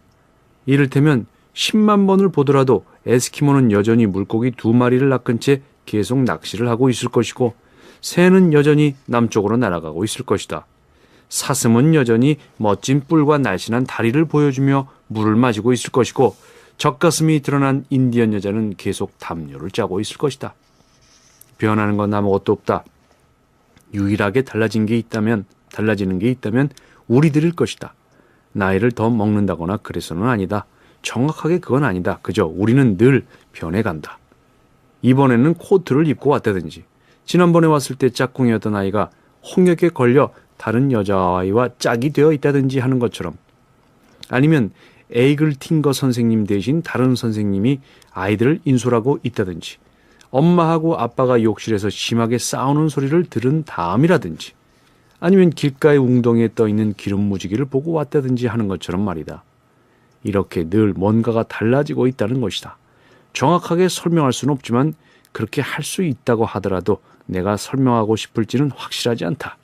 이를테면 10만 번을 보더라도 에스키모는 여전히 물고기 2마리를 낚은 채 계속 낚시를 하고 있을 것이고 새는 여전히 남쪽으로 날아가고 있을 것이다. 사슴은 여전히 멋진 뿔과 날씬한 다리를 보여주며 물을 마시고 있을 것이고 젖가슴이 드러난 인디언 여자는 계속 담요를 짜고 있을 것이다. 변하는 건 아무것도 없다. 유일하게 달라지는 게 있다면 우리들일 것이다. 나이를 더 먹는다거나 그래서는 아니다. 정확하게 그건 아니다. 그저 우리는 늘 변해간다. 이번에는 코트를 입고 왔다든지, 지난번에 왔을 때 짝꿍이었던 아이가 홍역에 걸려 다른 여자아이와 짝이 되어 있다든지 하는 것처럼, 아니면 에이글팅거 선생님 대신 다른 선생님이 아이들을 인솔하고 있다든지, 엄마하고 아빠가 욕실에서 심하게 싸우는 소리를 들은 다음이라든지, 아니면 길가에 웅덩이에 떠있는 기름 무지개를 보고 왔다든지 하는 것처럼 말이다. 이렇게 늘 뭔가가 달라지고 있다는 것이다. 정확하게 설명할 수는 없지만 그렇게 할 수 있다고 하더라도 내가 설명하고 싶을지는 확실하지 않다.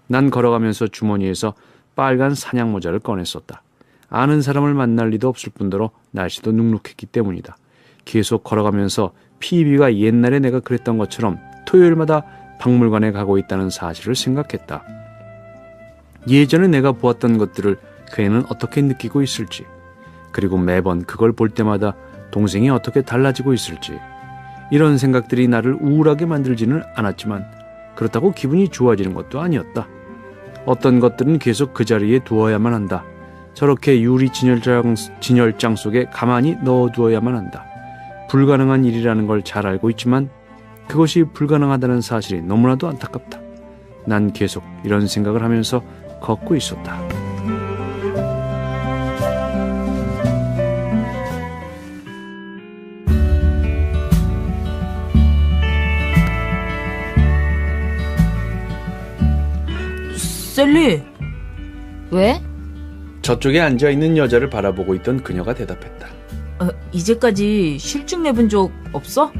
난 걸어가면서 주머니에서 빨간 사냥 모자를 꺼냈었다. 아는 사람을 만날 리도 없을 뿐더러 날씨도 눅눅했기 때문이다. 계속 걸어가면서 피비가 옛날에 내가 그랬던 것처럼 토요일마다 박물관에 가고 있다는 사실을 생각했다. 예전에 내가 보았던 것들을 그 애는 어떻게 느끼고 있을지, 그리고 매번 그걸 볼 때마다 동생이 어떻게 달라지고 있을지, 이런 생각들이 나를 우울하게 만들지는 않았지만 그렇다고 기분이 좋아지는 것도 아니었다. 어떤 것들은 계속 그 자리에 두어야만 한다. 저렇게 유리 진열장 속에 가만히 넣어두어야만 한다. 불가능한 일이라는 걸 잘 알고 있지만 그것이 불가능하다는 사실이 너무나도 안타깝다. 난 계속 이런 생각을 하면서 걷고 있었다. 셀리, 왜? 저쪽에 앉아있는 여자를 바라보고 있던 그녀가 대답했다. 이제까지 실증 내본 적 없어?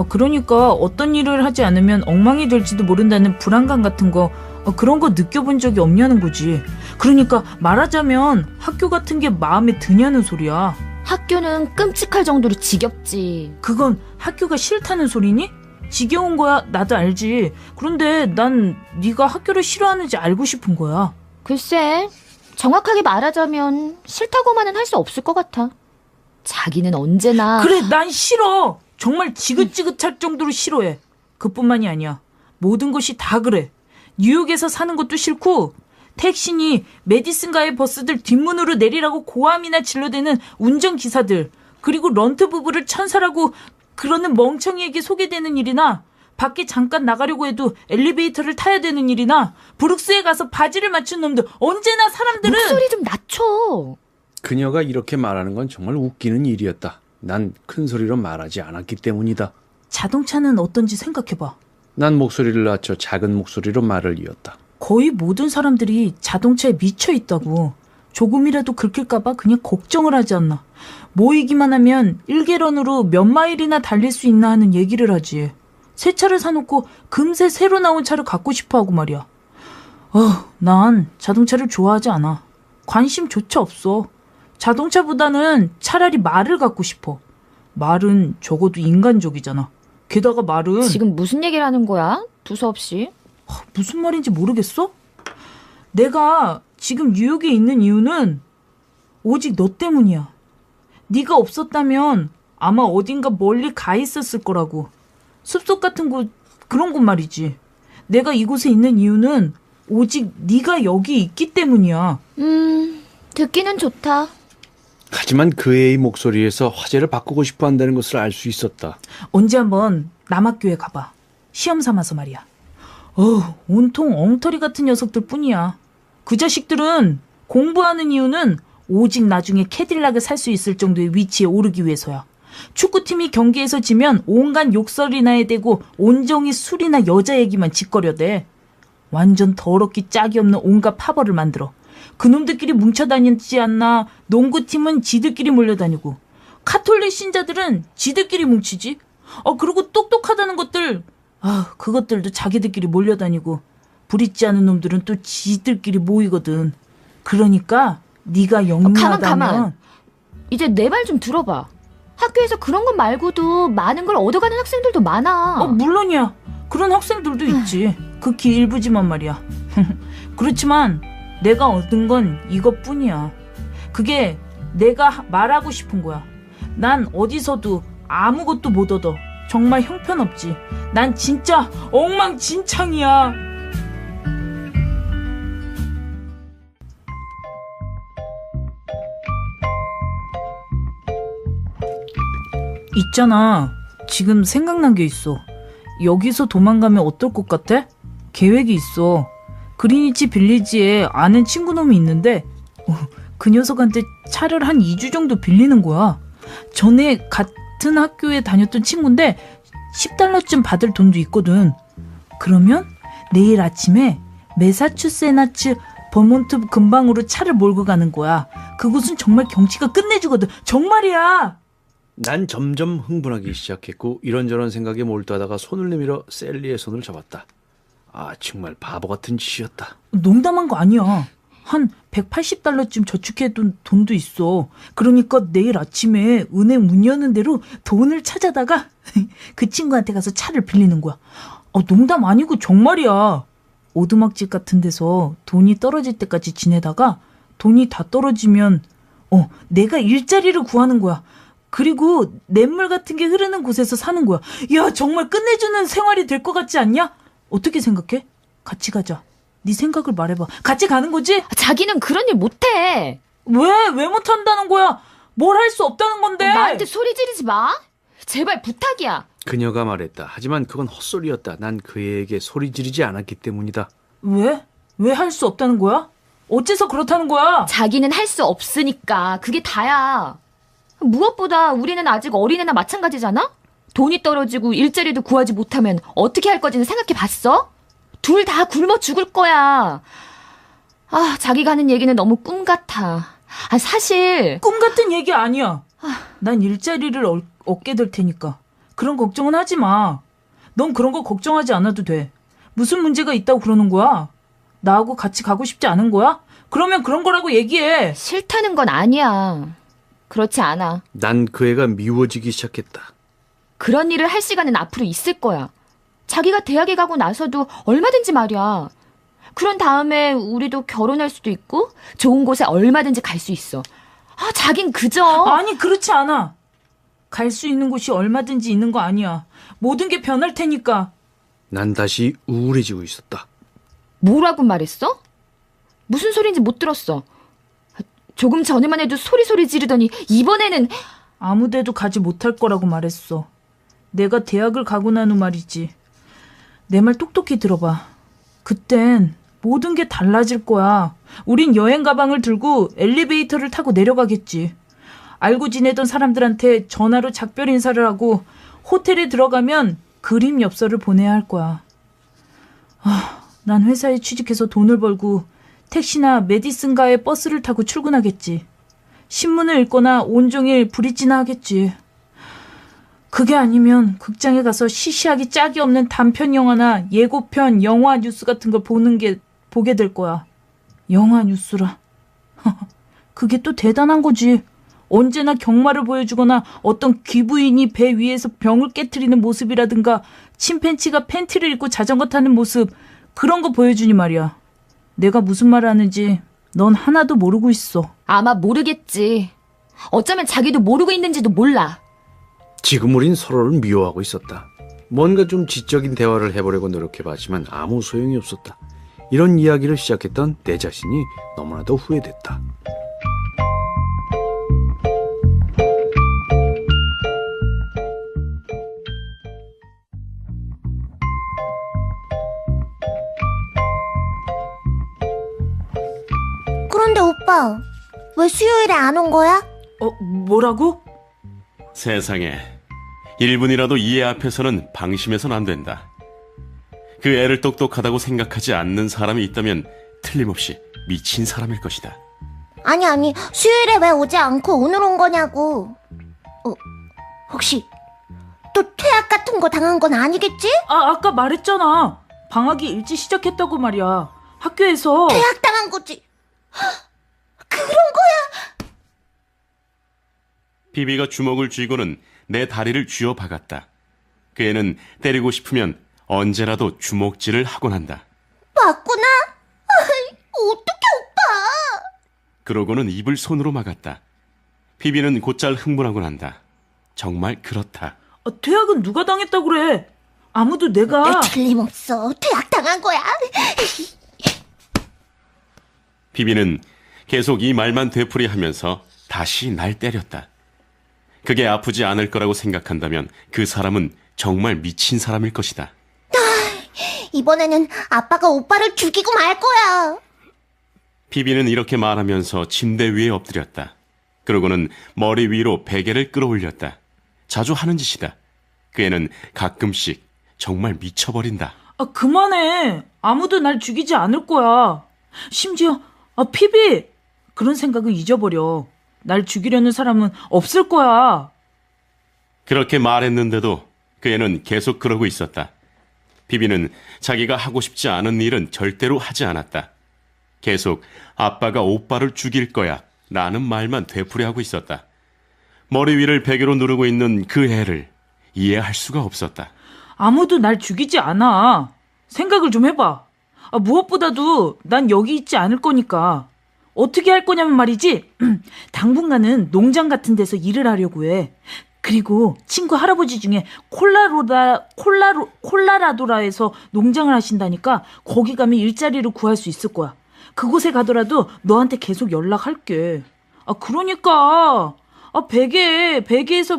그러니까 어떤 일을 하지 않으면 엉망이 될지도 모른다는 불안감 같은 거, 그런 거 느껴본 적이 없냐는 거지. 그러니까 말하자면 학교 같은 게 마음에 드냐는 소리야. 학교는 끔찍할 정도로 지겹지. 그건 학교가 싫다는 소리니? 지겨운 거야, 나도 알지. 그런데 난 네가 학교를 싫어하는지 알고 싶은 거야. 글쎄, 정확하게 말하자면 싫다고만은 할 수 없을 것 같아. 자기는 언제나 그래, 난 싫어. 정말 지긋지긋할 정도로 싫어해. 그뿐만이 아니야. 모든 것이 다 그래. 뉴욕에서 사는 것도 싫고, 택시니 메디슨가의 버스들 뒷문으로 내리라고 고함이나 질러대는 운전기사들, 그리고 런트 부부를 천사라고 그러는 멍청이에게 소개되는 일이나, 밖에 잠깐 나가려고 해도 엘리베이터를 타야 되는 일이나, 브룩스에 가서 바지를 맞춘 놈들, 언제나 사람들은 목소리 좀 낮춰. 그녀가 이렇게 말하는 건 정말 웃기는 일이었다. 난 큰 소리로 말하지 않았기 때문이다. 자동차는 어떤지 생각해봐. 난 목소리를 낮춰 작은 목소리로 말을 이었다. 거의 모든 사람들이 자동차에 미쳐 있다고. 조금이라도 긁힐까봐 그냥 걱정을 하지 않나. 모이기만 하면 1개런으로 몇 마일이나 달릴 수 있나 하는 얘기를 하지. 새 차를 사놓고 금세 새로 나온 차를 갖고 싶어 하고 말이야. 난 자동차를 좋아하지 않아. 관심조차 없어. 자동차보다는 차라리 말을 갖고 싶어. 말은 적어도 인간적이잖아. 게다가 말은 지금 무슨 얘기를 하는 거야? 두서없이. 무슨 말인지 모르겠어? 내가 지금 뉴욕에 있는 이유는 오직 너 때문이야. 네가 없었다면 아마 어딘가 멀리 가 있었을 거라고. 숲속 같은 곳, 그런 곳 말이지. 내가 이곳에 있는 이유는 오직 네가 여기 있기 때문이야. 듣기는 좋다. 하지만 그 애의 목소리에서 화제를 바꾸고 싶어 한다는 것을 알 수 있었다. 언제 한번 남학교에 가봐. 시험 삼아서 말이야. 온통 엉터리 같은 녀석들 뿐이야. 그 자식들은 공부하는 이유는 오직 나중에 캐딜락을 살 수 있을 정도의 위치에 오르기 위해서야. 축구팀이 경기에서 지면 온갖 욕설이나 해대고 온종일 술이나 여자 얘기만 짓거려대. 완전 더럽기 짝이 없는 온갖 파벌을 만들어. 그놈들끼리 뭉쳐다니지 않나. 농구팀은 지들끼리 몰려다니고, 카톨릭 신자들은 지들끼리 뭉치지. 그리고 똑똑하다는 것들, 그것들도 자기들끼리 몰려다니고, 부릿지 않은 놈들은 또 지들끼리 모이거든. 그러니까 네가 영리하다면 가만. 이제 내 말 좀 들어봐. 학교에서 그런 것 말고도 많은 걸 얻어가는 학생들도 많아. 물론이야. 그런 학생들도 있지. 극히 일부지만 말이야. 그렇지만 내가 얻은 건 이것뿐이야. 그게 내가 말하고 싶은 거야. 난 어디서도 아무것도 못 얻어. 정말 형편없지. 난 진짜 엉망진창이야. 있잖아. 지금 생각난 게 있어. 여기서 도망가면 어떨 것 같아? 계획이 있어. 그리니치 빌리지에 아는 친구놈이 있는데 그 녀석한테 차를 한 2주 정도 빌리는 거야. 전에 같은 학교에 다녔던 친구인데 $10쯤 받을 돈도 있거든. 그러면 내일 아침에 매사추세나츠 버몬트 근방으로 차를 몰고 가는 거야. 그곳은 정말 경치가 끝내주거든. 정말이야. 난 점점 흥분하기 시작했고 이런저런 생각에 몰두하다가 손을 내밀어 셀리의 손을 잡았다. 아, 정말 바보 같은 짓이었다. 농담한 거 아니야. 한 $180쯤 저축해둔 돈도 있어. 그러니까 내일 아침에 은행 문 여는 대로 돈을 찾아다가 그 친구한테 가서 차를 빌리는 거야. 농담 아니고 정말이야. 오두막집 같은 데서 돈이 떨어질 때까지 지내다가 돈이 다 떨어지면 내가 일자리를 구하는 거야. 그리고 냇물 같은 게 흐르는 곳에서 사는 거야. 야, 정말 끝내주는 생활이 될 것 같지 않냐? 어떻게 생각해? 같이 가자. 네 생각을 말해봐. 같이 가는 거지? 자기는 그런 일 못해. 왜 못한다는 거야? 뭘 할 수 없다는 건데? 나한테 소리 지르지 마. 제발 부탁이야. 그녀가 말했다. 하지만 그건 헛소리였다. 난 그에게 소리 지르지 않았기 때문이다. 왜? 왜 할 수 없다는 거야? 어째서 그렇다는 거야? 자기는 할 수 없으니까 그게 다야. 무엇보다 우리는 아직 어린애나 마찬가지잖아? 돈이 떨어지고 일자리도 구하지 못하면 어떻게 할 거지는 생각해 봤어? 둘 다 굶어 죽을 거야. 자기가 하는 얘기는 너무 꿈 같아. 사실 꿈 같은 얘기 아니야. 난 일자리를 얻게 될 테니까. 그런 걱정은 하지 마. 넌 그런 거 걱정하지 않아도 돼. 무슨 문제가 있다고 그러는 거야? 나하고 같이 가고 싶지 않은 거야? 그러면 그런 거라고 얘기해. 싫다는 건 아니야. 그렇지 않아. 난 그 애가 미워지기 시작했다. 그런 일을 할 시간은 앞으로 있을 거야. 자기가 대학에 가고 나서도 얼마든지 말이야. 그런 다음에 우리도 결혼할 수도 있고 좋은 곳에 얼마든지 갈 수 있어. 자긴 그저 아니, 그렇지 않아. 갈 수 있는 곳이 얼마든지 있는 거 아니야. 모든 게 변할 테니까. 난 다시 우울해지고 있었다. 뭐라고 말했어? 무슨 소리인지 못 들었어. 조금 전에만 해도 소리 지르더니 이번에는 아무 데도 가지 못할 거라고 말했어. 내가 대학을 가고 난 후 말이지. 내 말 똑똑히 들어봐. 그땐 모든 게 달라질 거야. 우린 여행 가방을 들고 엘리베이터를 타고 내려가겠지. 알고 지내던 사람들한테 전화로 작별 인사를 하고 호텔에 들어가면 그림 엽서를 보내야 할 거야. 난 회사에 취직해서 돈을 벌고 택시나 메디슨가의 버스를 타고 출근하겠지. 신문을 읽거나 온종일 브릿지나 하겠지. 그게 아니면 극장에 가서 시시하기 짝이 없는 단편 영화나 예고편, 영화 뉴스 같은 걸 보게 될 거야. 영화 뉴스라. 그게 또 대단한 거지. 언제나 경마를 보여주거나 어떤 귀부인이 배 위에서 병을 깨트리는 모습이라든가 침팬치가 팬티를 입고 자전거 타는 모습, 그런 거 보여주니 말이야. 내가 무슨 말을 하는지 넌 하나도 모르고 있어. 아마 모르겠지. 어쩌면 자기도 모르고 있는지도 몰라. 지금 우린 서로를 미워하고 있었다. 뭔가 좀 지적인 대화를 해보려고 노력해봤지만 아무 소용이 없었다. 이런 이야기를 시작했던 내 자신이 너무나도 후회됐다. 그런데 오빠, 왜 수요일에 안 온 거야? 뭐라고? 세상에, 1분이라도 이 애 앞에서는 방심해서는 안 된다. 그 애를 똑똑하다고 생각하지 않는 사람이 있다면 틀림없이 미친 사람일 것이다. 아니, 수요일에 왜 오지 않고 오늘 온 거냐고. 혹시 또 퇴학 같은 거 당한 건 아니겠지? 아까 말했잖아. 방학이 일찍 시작했다고 말이야. 학교에서. 퇴학 당한 거지. 그런 거야? 비비가 주먹을 쥐고는 내 다리를 쥐어 박았다. 그 애는 때리고 싶으면 언제라도 주먹질을 하곤 한다. 맞구나. 어떡해 오빠. 그러고는 입을 손으로 막았다. 비비는 곧잘 흥분하곤 한다. 정말 그렇다. 퇴학은 누가 당했다고 그래? 아무도 내가. 틀림없어. 퇴학 당한 거야. 비비는 계속 이 말만 되풀이하면서 다시 날 때렸다. 그게 아프지 않을 거라고 생각한다면 그 사람은 정말 미친 사람일 것이다. 이번에는 아빠가 오빠를 죽이고 말 거야. 피비는 이렇게 말하면서 침대 위에 엎드렸다. 그러고는 머리 위로 베개를 끌어올렸다. 자주 하는 짓이다. 그 애는 가끔씩 정말 미쳐버린다. 아, 그만해. 아무도 날 죽이지 않을 거야. 심지어, 피비! 그런 생각은 잊어버려. 날 죽이려는 사람은 없을 거야. 그렇게 말했는데도 그 애는 계속 그러고 있었다. 피비는 자기가 하고 싶지 않은 일은 절대로 하지 않았다. 계속 아빠가 오빠를 죽일 거야 라는 말만 되풀이하고 있었다. 머리 위를 베개로 누르고 있는 그 애를 이해할 수가 없었다. 아무도 날 죽이지 않아. 생각을 좀 해봐. 무엇보다도 난 여기 있지 않을 거니까. 어떻게 할 거냐면 말이지. 당분간은 농장 같은 데서 일을 하려고 해. 그리고 친구 할아버지 중에 콜라라도라에서 농장을 하신다니까 거기 가면 일자리를 구할 수 있을 거야. 그곳에 가더라도 너한테 계속 연락할게. 그러니까 베개에서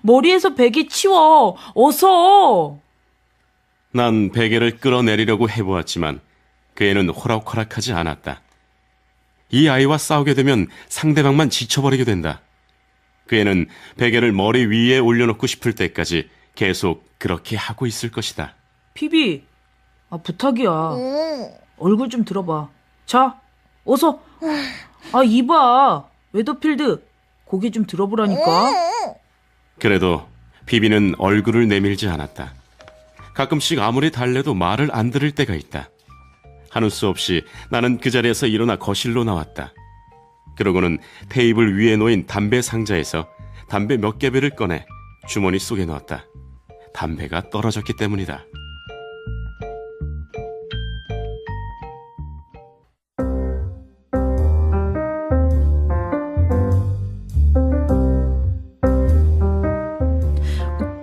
머리에서 베개 치워. 어서. 난 베개를 끌어내리려고 해보았지만 그 애는 호락호락하지 않았다. 이 아이와 싸우게 되면 상대방만 지쳐버리게 된다. 그 애는 베개를 머리 위에 올려놓고 싶을 때까지 계속 그렇게 하고 있을 것이다. 피비, 부탁이야. 응. 얼굴 좀 들어봐. 자, 어서. 이봐. 웨더필드, 고개 좀 들어보라니까. 그래도 피비는 얼굴을 내밀지 않았다. 가끔씩 아무리 달래도 말을 안 들을 때가 있다. 하는 수 없이 나는 그 자리에서 일어나 거실로 나왔다. 그러고는 테이블 위에 놓인 담배 상자에서 담배 몇 개배를 꺼내 주머니 속에 넣었다. 담배가 떨어졌기 때문이다.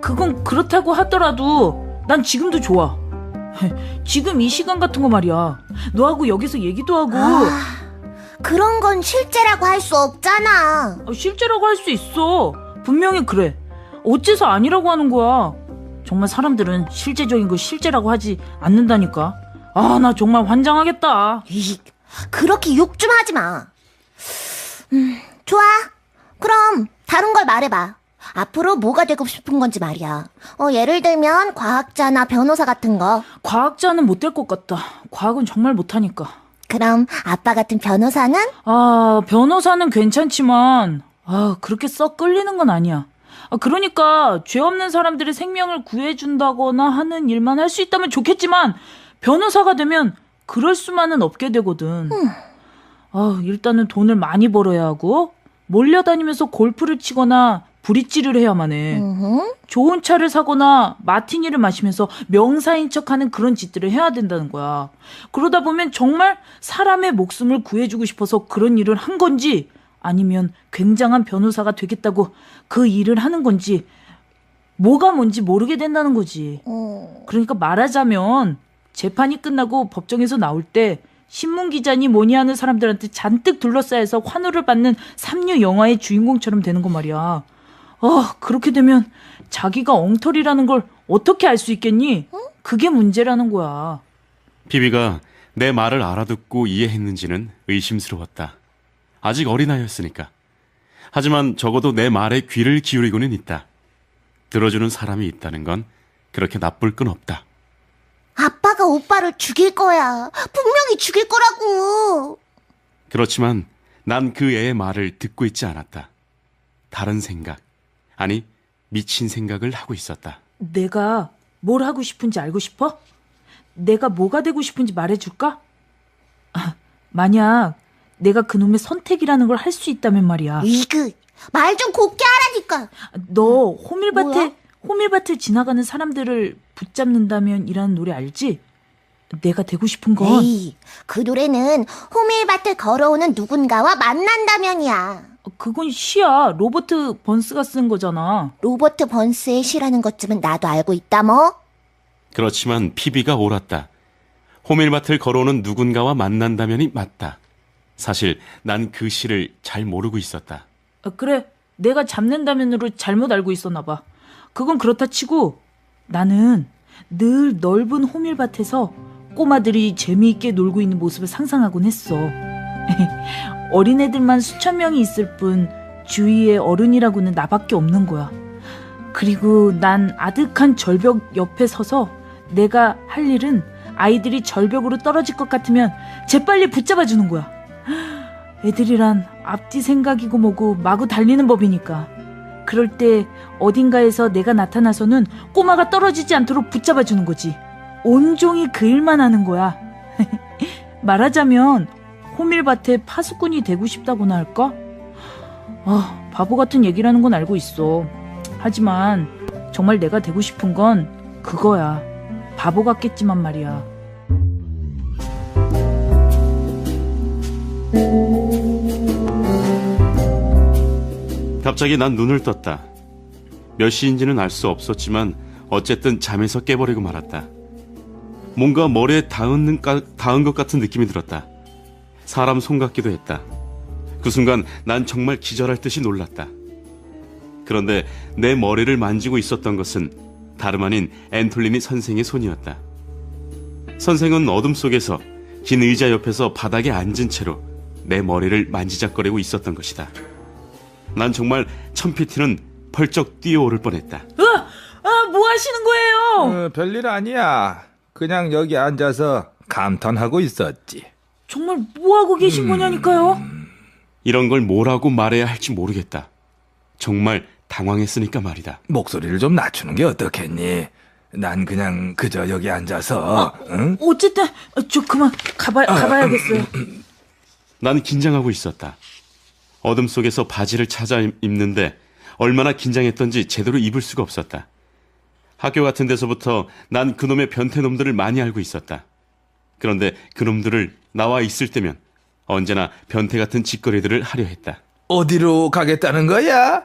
그건 그렇다고 하더라도 난 지금도 좋아. 지금 이 시간 같은 거 말이야. 너하고 여기서 얘기도 하고. 그런 건 실제라고 할 수 없잖아. 실제라고 할 수 있어. 분명히 그래. 어째서 아니라고 하는 거야. 정말 사람들은 실제적인 걸 실제라고 하지 않는다니까. 나 정말 환장하겠다. 그렇게 욕 좀 하지 마. 좋아. 그럼 다른 걸 말해봐. 앞으로 뭐가 되고 싶은 건지 말이야. 예를 들면 과학자나 변호사 같은 거. 과학자는 못 될 것 같다. 과학은 정말 못하니까. 그럼 아빠 같은 변호사는? 변호사는 괜찮지만 그렇게 썩 끌리는 건 아니야. 그러니까 죄 없는 사람들의 생명을 구해준다거나 하는 일만 할 수 있다면 좋겠지만 변호사가 되면 그럴 수만은 없게 되거든. 일단은 돈을 많이 벌어야 하고 몰려다니면서 골프를 치거나 브릿지를 해야만 해. 좋은 차를 사거나 마티니를 마시면서 명사인 척하는 그런 짓들을 해야 된다는 거야. 그러다 보면 정말 사람의 목숨을 구해주고 싶어서 그런 일을 한 건지 아니면 굉장한 변호사가 되겠다고 그 일을 하는 건지 뭐가 뭔지 모르게 된다는 거지. 그러니까 말하자면 재판이 끝나고 법정에서 나올 때 신문기자니 뭐니 하는 사람들한테 잔뜩 둘러싸여서 환호를 받는 삼류 영화의 주인공처럼 되는 거 말이야. 그렇게 되면 자기가 엉터리라는 걸 어떻게 알 수 있겠니? 그게 문제라는 거야. 피비가 내 말을 알아듣고 이해했는지는 의심스러웠다. 아직 어린아이였으니까. 하지만 적어도 내 말에 귀를 기울이고는 있다. 들어주는 사람이 있다는 건 그렇게 나쁠 건 없다. 아빠가 오빠를 죽일 거야. 분명히 죽일 거라고. 그렇지만 난 그 애의 말을 듣고 있지 않았다. 다른 생각, 아니 미친 생각을 하고 있었다. 내가 뭘 하고 싶은지 알고 싶어? 내가 뭐가 되고 싶은지 말해줄까? 만약 내가 그놈의 선택이라는 걸 할 수 있다면 말이야. 말 좀 곱게 하라니까. 너 뭐야? 호밀밭을 지나가는 사람들을 붙잡는다면 이라는 노래 알지? 내가 되고 싶은 건 그 노래는 호밀밭을 걸어오는 누군가와 만난다면이야. 그건 시야. 로버트 번스가 쓴 거잖아. 로버트 번스의 시라는 것쯤은 나도 알고 있다 뭐. 그렇지만 피비가 옳았다. 호밀밭을 걸어오는 누군가와 만난다면이 맞다. 사실 난 그 시를 잘 모르고 있었다. 그래. 내가 잡는다면으로 잘못 알고 있었나 봐. 그건 그렇다 치고 나는 늘 넓은 호밀밭에서 꼬마들이 재미있게 놀고 있는 모습을 상상하곤 했어. 어린애들만 수천 명이 있을 뿐 주위에 어른이라고는 나밖에 없는 거야. 그리고 난 아득한 절벽 옆에 서서 내가 할 일은 아이들이 절벽으로 떨어질 것 같으면 재빨리 붙잡아주는 거야. 애들이란 앞뒤 생각이고 뭐고 마구 달리는 법이니까. 그럴 때 어딘가에서 내가 나타나서는 꼬마가 떨어지지 않도록 붙잡아주는 거지. 온종일 그 일만 하는 거야. 말하자면 호밀밭에 파수꾼이 되고 싶다고나 할까? 바보 같은 얘기라는 건 알고 있어. 하지만 정말 내가 되고 싶은 건 그거야. 바보 같겠지만 말이야. 갑자기 난 눈을 떴다. 몇 시인지는 알 수 없었지만 어쨌든 잠에서 깨버리고 말았다. 뭔가 머리에 닿은 것 같은 느낌이 들었다. 사람 손 같기도 했다. 그 순간 난 정말 기절할 듯이 놀랐다. 그런데 내 머리를 만지고 있었던 것은 다름 아닌 앤톨리니 선생의 손이었다. 선생은 어둠 속에서 긴 의자 옆에서 바닥에 앉은 채로 내 머리를 만지작거리고 있었던 것이다. 난 정말 천피 튀는 펄쩍 뛰어오를 뻔했다. 뭐 하시는 거예요? 별일 아니야. 그냥 여기 앉아서 감탄하고 있었지. 정말 뭐 하고 계신 거냐니까요? 이런 걸 뭐라고 말해야 할지 모르겠다. 정말 당황했으니까 말이다. 목소리를 좀 낮추는 게 어떻겠니? 난 그냥 그저 여기 앉아서 응? 어쨌든 저 그만 가봐야겠어요. 난 긴장하고 있었다. 어둠 속에서 바지를 찾아 입는데 얼마나 긴장했던지 제대로 입을 수가 없었다. 학교 같은 데서부터 난 그놈의 변태놈들을 많이 알고 있었다. 그런데 그놈들을 나와 있을 때면 언제나 변태 같은 짓거리들을 하려 했다. 어디로 가겠다는 거야?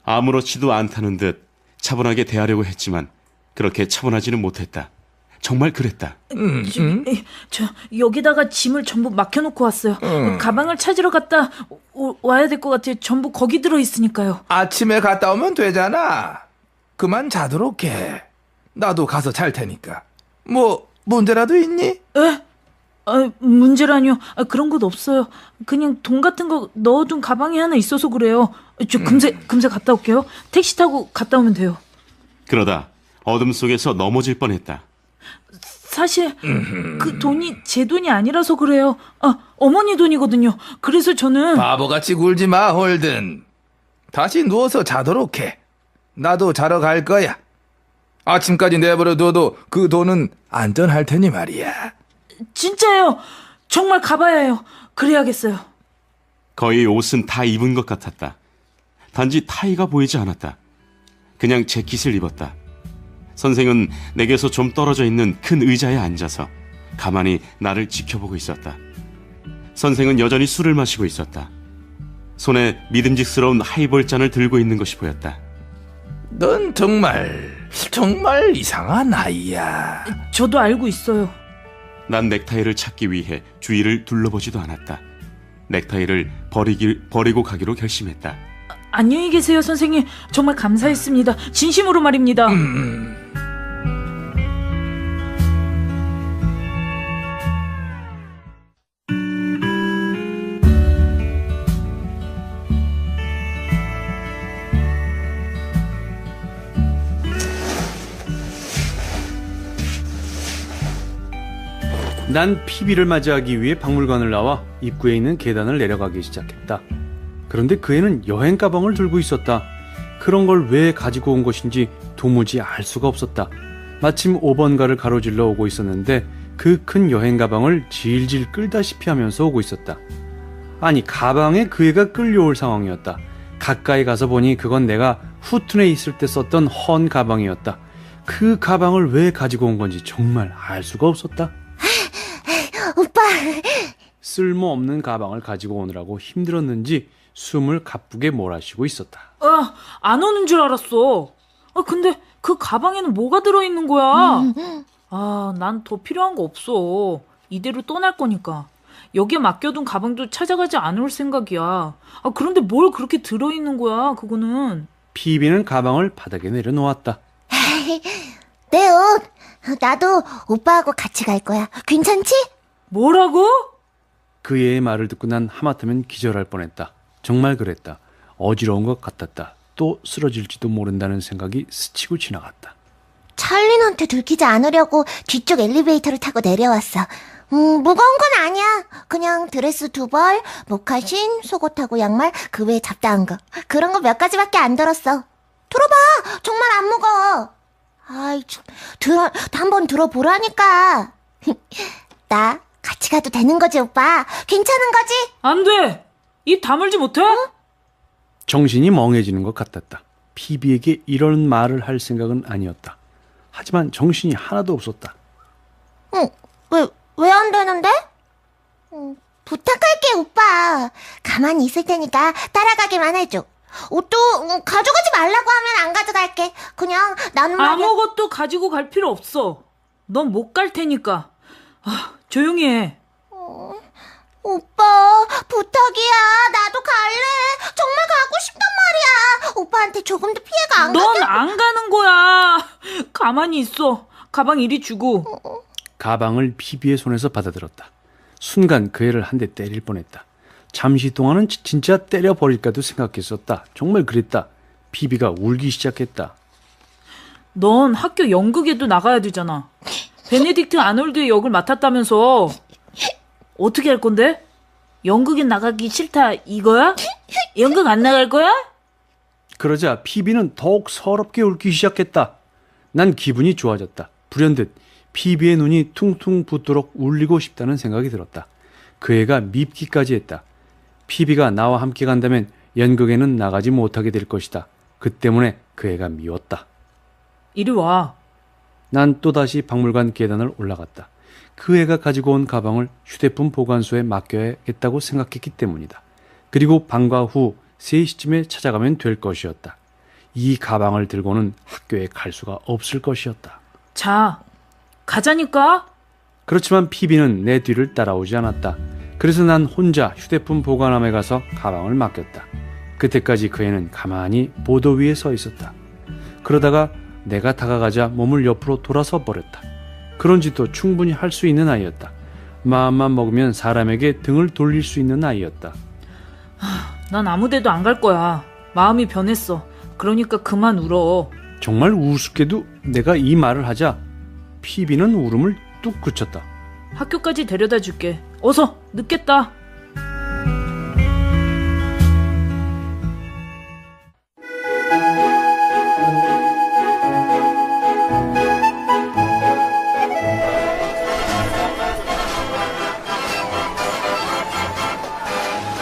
아무렇지도 않다는 듯 차분하게 대하려고 했지만 그렇게 차분하지는 못했다. 정말 그랬다. 저 여기다가 짐을 전부 맡겨놓고 왔어요. 가방을 찾으러 갔다 와야 될 것 같아요. 전부 거기 들어있으니까요. 아침에 갔다 오면 되잖아. 그만 자도록 해. 나도 가서 잘 테니까. 뭐 문제라도 있니? 에? 문제라뇨. 그런 것 없어요. 그냥 돈 같은 거 넣어둔 가방이 하나 있어서 그래요. 저 금세 갔다 올게요. 택시 타고 갔다 오면 돼요. 그러다 어둠 속에서 넘어질 뻔했다. 사실 그 돈이 제 돈이 아니라서 그래요. 어머니 돈이거든요. 그래서 저는 바보같이 굴지 마, 홀든. 다시 누워서 자도록 해. 나도 자러 갈 거야. 아침까지 내버려 둬도 그 돈은 안전할 테니 말이야. 진짜예요. 정말 가봐야 해요. 그래야겠어요. 거의 옷은 다 입은 것 같았다. 단지 타이가 보이지 않았다. 그냥 재킷을 입었다. 선생은 내게서 좀 떨어져 있는 큰 의자에 앉아서 가만히 나를 지켜보고 있었다. 선생은 여전히 술을 마시고 있었다. 손에 믿음직스러운 하이볼 잔을 들고 있는 것이 보였다. 넌 정말 이상한 아이야. 저도 알고 있어요. 난 넥타이를 찾기 위해 주위를 둘러보지도 않았다. 넥타이를 버리고 가기로 결심했다. 안녕히 계세요, 선생님. 정말 감사했습니다. 진심으로 말입니다. 난 피비를 맞이하기 위해 박물관을 나와 입구에 있는 계단을 내려가기 시작했다. 그런데 그 애는 여행 가방을 들고 있었다. 그런 걸 왜 가지고 온 것인지 도무지 알 수가 없었다. 마침 5번가를 가로질러 오고 있었는데 그 큰 여행 가방을 질질 끌다시피 하면서 오고 있었다. 아니, 가방에 그 애가 끌려올 상황이었다. 가까이 가서 보니 그건 내가 후튼에 있을 때 썼던 헌 가방이었다. 그 가방을 왜 가지고 온 건지 정말 알 수가 없었다. 오빠. 쓸모없는 가방을 가지고 오느라고 힘들었는지 숨을 가쁘게 몰아쉬고 있었다. 안 오는 줄 알았어. 근데 그 가방에는 뭐가 들어있는 거야? 난 더 필요한 거 없어. 이대로 떠날 거니까. 여기에 맡겨둔 가방도 찾아가지 않을 생각이야. 아, 그런데 뭘 그렇게 들어있는 거야, 그거는. 피비는 가방을 바닥에 내려놓았다. 내 옷. 나도 오빠하고 같이 갈 거야. 괜찮지? 뭐라고? 그 애의 말을 듣고 난 하마터면 기절할 뻔했다. 정말 그랬다. 어지러운 것 같았다. 또 쓰러질지도 모른다는 생각이 스치고 지나갔다. 찰린한테 들키지 않으려고 뒤쪽 엘리베이터를 타고 내려왔어. 무거운 건 아니야. 그냥 드레스 2벌, 모카신, 속옷하고 양말, 그 외에 잡다한 거. 그런 거 몇 가지밖에 안 들었어. 들어봐. 정말 안 무거워. 아이, 참. 한번 들어보라니까. 나 같이 가도 되는 거지, 오빠? 괜찮은 거지? 안 돼! 입 다물지 못해? 정신이 멍해지는 것 같았다. 피비에게 이런 말을 할 생각은 아니었다. 하지만 정신이 하나도 없었다. 왜 안 되는데? 부탁할게, 오빠. 가만히 있을 테니까 따라가기만 해줘. 옷도 가져가지 말라고 하면 안 가져갈게. 그냥 나는 말이야. 아무것도 가지고 갈 필요 없어. 넌 못 갈 테니까. 아, 조용히 해. 오빠, 부탁이야. 나도 갈래. 정말 가고 싶단 말이야. 오빠한테 조금도 피해가 안 넌 가게. 안 가는 거야. 가만히 있어. 가방 이리 주고. 가방을 피비의 손에서 받아들었다. 순간 그 애를 한 대 때릴 뻔했다. 잠시 동안은 진짜 때려버릴까도 생각했었다. 정말 그랬다. 피비가 울기 시작했다. 넌 학교 연극에도 나가야 되잖아. 베네딕트 아놀드의 역을 맡았다면서. 어떻게 할 건데? 연극에 나가기 싫다 이거야? 연극 안 나갈 거야? 그러자 피비는 더욱 서럽게 울기 시작했다. 난 기분이 좋아졌다. 불현듯 피비의 눈이 퉁퉁 붓도록 울리고 싶다는 생각이 들었다. 그 애가 밉기까지 했다. 피비가 나와 함께 간다면 연극에는 나가지 못하게 될 것이다. 그 때문에 그 애가 미웠다. 이리 와. 난 또다시 박물관 계단을 올라갔다. 그 애가 가지고 온 가방을 휴대폰 보관소에 맡겨야겠다고 생각했기 때문이다. 그리고 방과 후 3시쯤에 찾아가면 될 것이었다. 이 가방을 들고는 학교에 갈 수가 없을 것이었다. 자, 가자니까. 그렇지만 피비는 내 뒤를 따라오지 않았다. 그래서 난 혼자 휴대폰 보관함에 가서 가방을 맡겼다. 그때까지 그 애는 가만히 보도 위에 서 있었다. 그러다가 내가 다가가자 몸을 옆으로 돌아서 버렸다. 그런 짓도 충분히 할 수 있는 아이였다. 마음만 먹으면 사람에게 등을 돌릴 수 있는 아이였다. 난 아무 데도 안 갈 거야. 마음이 변했어. 그러니까 그만 울어. 정말 우습게도 내가 이 말을 하자 피비는 울음을 뚝 그쳤다. 학교까지 데려다 줄게. 어서, 늦겠다.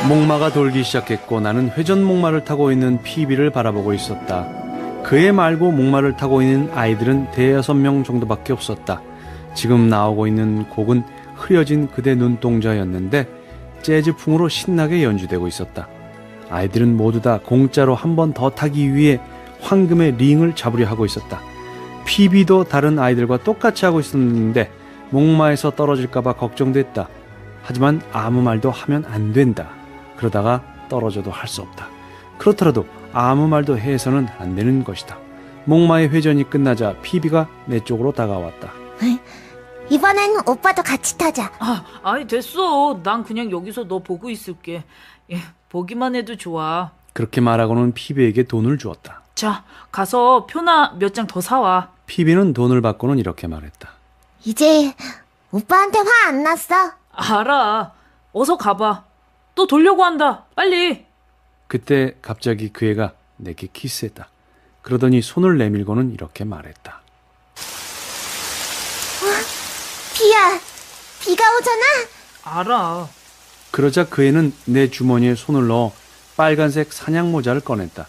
목마가 돌기 시작했고 나는 회전 목마를 타고 있는 피비를 바라보고 있었다. 그 애 말고 목마를 타고 있는 아이들은 5-6명 정도밖에 없었다. 지금 나오고 있는 곡은 흐려진 그대 눈동자였는데 재즈풍으로 신나게 연주되고 있었다. 아이들은 모두 다 공짜로 한 번 더 타기 위해 황금의 링을 잡으려 하고 있었다. 피비도 다른 아이들과 똑같이 하고 있었는데 목마에서 떨어질까봐 걱정됐다. 하지만 아무 말도 하면 안 된다. 그러다가 떨어져도 할 수 없다. 그렇더라도 아무 말도 해서는 안 되는 것이다. 목마의 회전이 끝나자 피비가 내 쪽으로 다가왔다. 이번엔 오빠도 같이 타자. 아이 됐어. 난 그냥 여기서 너 보고 있을게. 예, 보기만 해도 좋아. 그렇게 말하고는 피비에게 돈을 주었다. 자, 가서 표나 몇 장 더 사와. 피비는 돈을 받고는 이렇게 말했다. 이제 오빠한테 화 안 났어? 알아. 어서 가봐. 또 돌려고 한다. 빨리. 그때 갑자기 그 애가 내게 키스했다. 그러더니 손을 내밀고는 이렇게 말했다. 비야, 비가 오잖아? 알아. 그러자 그 애는 내 주머니에 손을 넣어 빨간색 사냥 모자를 꺼냈다.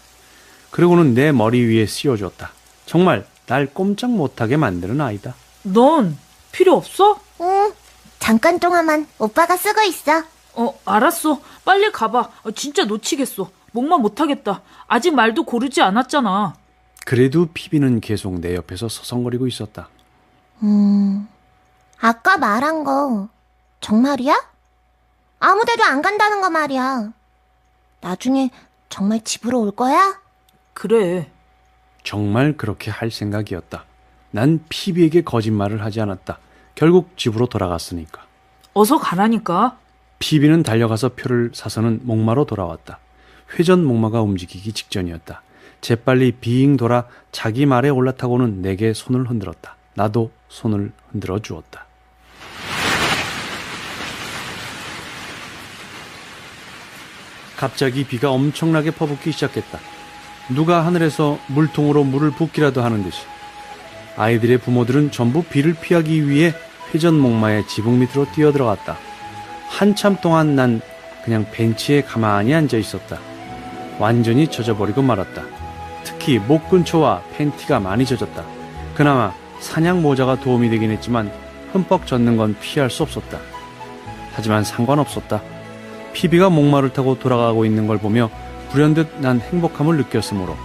그리고는 내 머리 위에 씌워줬다. 정말 날 꼼짝 못하게 만드는 아이다. 넌 필요 없어? 응, 잠깐 동안만 오빠가 쓰고 있어. 알았어. 빨리 가봐. 진짜 놓치겠어. 목마 못하겠다. 아직 말도 고르지 않았잖아. 그래도 피비는 계속 내 옆에서 서성거리고 있었다. 아까 말한 거 정말이야? 아무데도 안 간다는 거 말이야. 나중에 정말 집으로 올 거야? 그래. 정말 그렇게 할 생각이었다. 난 피비에게 거짓말을 하지 않았다. 결국 집으로 돌아갔으니까. 어서 가라니까. 피비는 달려가서 표를 사서는 목마로 돌아왔다. 회전 목마가 움직이기 직전이었다. 재빨리 빙 돌아 자기 말에 올라타고는 내게 손을 흔들었다. 나도 손을 흔들어 주었다. 갑자기 비가 엄청나게 퍼붓기 시작했다. 누가 하늘에서 물통으로 물을 붓기라도 하는 듯이. 아이들의 부모들은 전부 비를 피하기 위해 회전 목마의 지붕 밑으로 뛰어들어갔다. 한참 동안 난 그냥 벤치에 가만히 앉아 있었다. 완전히 젖어버리고 말았다. 특히 목 근처와 팬티가 많이 젖었다. 그나마 사냥 모자가 도움이 되긴 했지만 흠뻑 젖는 건 피할 수 없었다. 하지만 상관없었다. 피비가 목마를 타고 돌아가고 있는 걸 보며 불현듯 난 행복함을 느꼈으므로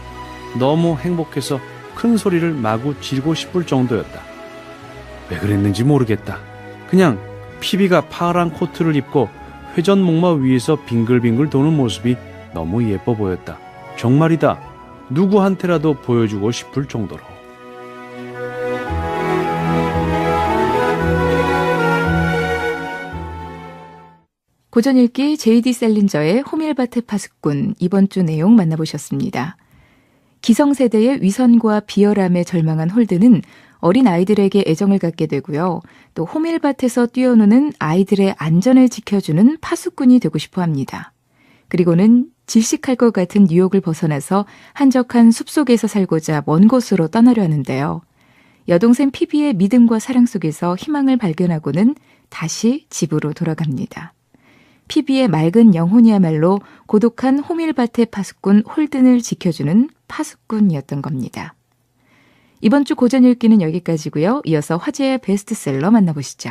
너무 행복해서 큰 소리를 마구 지르고 싶을 정도였다. 왜 그랬는지 모르겠다. 그냥 피비가 파란 코트를 입고 회전 목마 위에서 빙글빙글 도는 모습이 너무 예뻐 보였다. 정말이다. 누구한테라도 보여주고 싶을 정도로. 고전 읽기 J.D. 셀린저의 호밀밭의 파수꾼 이번 주 내용 만나보셨습니다. 기성세대의 위선과 비열함에 절망한 홀드는 어린 아이들에게 애정을 갖게 되고요. 또 호밀밭에서 뛰어노는 아이들의 안전을 지켜주는 파수꾼이 되고 싶어 합니다. 그리고는 질식할 것 같은 뉴욕을 벗어나서 한적한 숲속에서 살고자 먼 곳으로 떠나려 하는데요. 여동생 피비의 믿음과 사랑 속에서 희망을 발견하고는 다시 집으로 돌아갑니다. 피비의 맑은 영혼이야말로 고독한 호밀밭의 파수꾼 홀든을 지켜주는 파수꾼이었던 겁니다. 이번 주 고전 읽기는 여기까지고요. 이어서 화제의 베스트셀러 만나보시죠.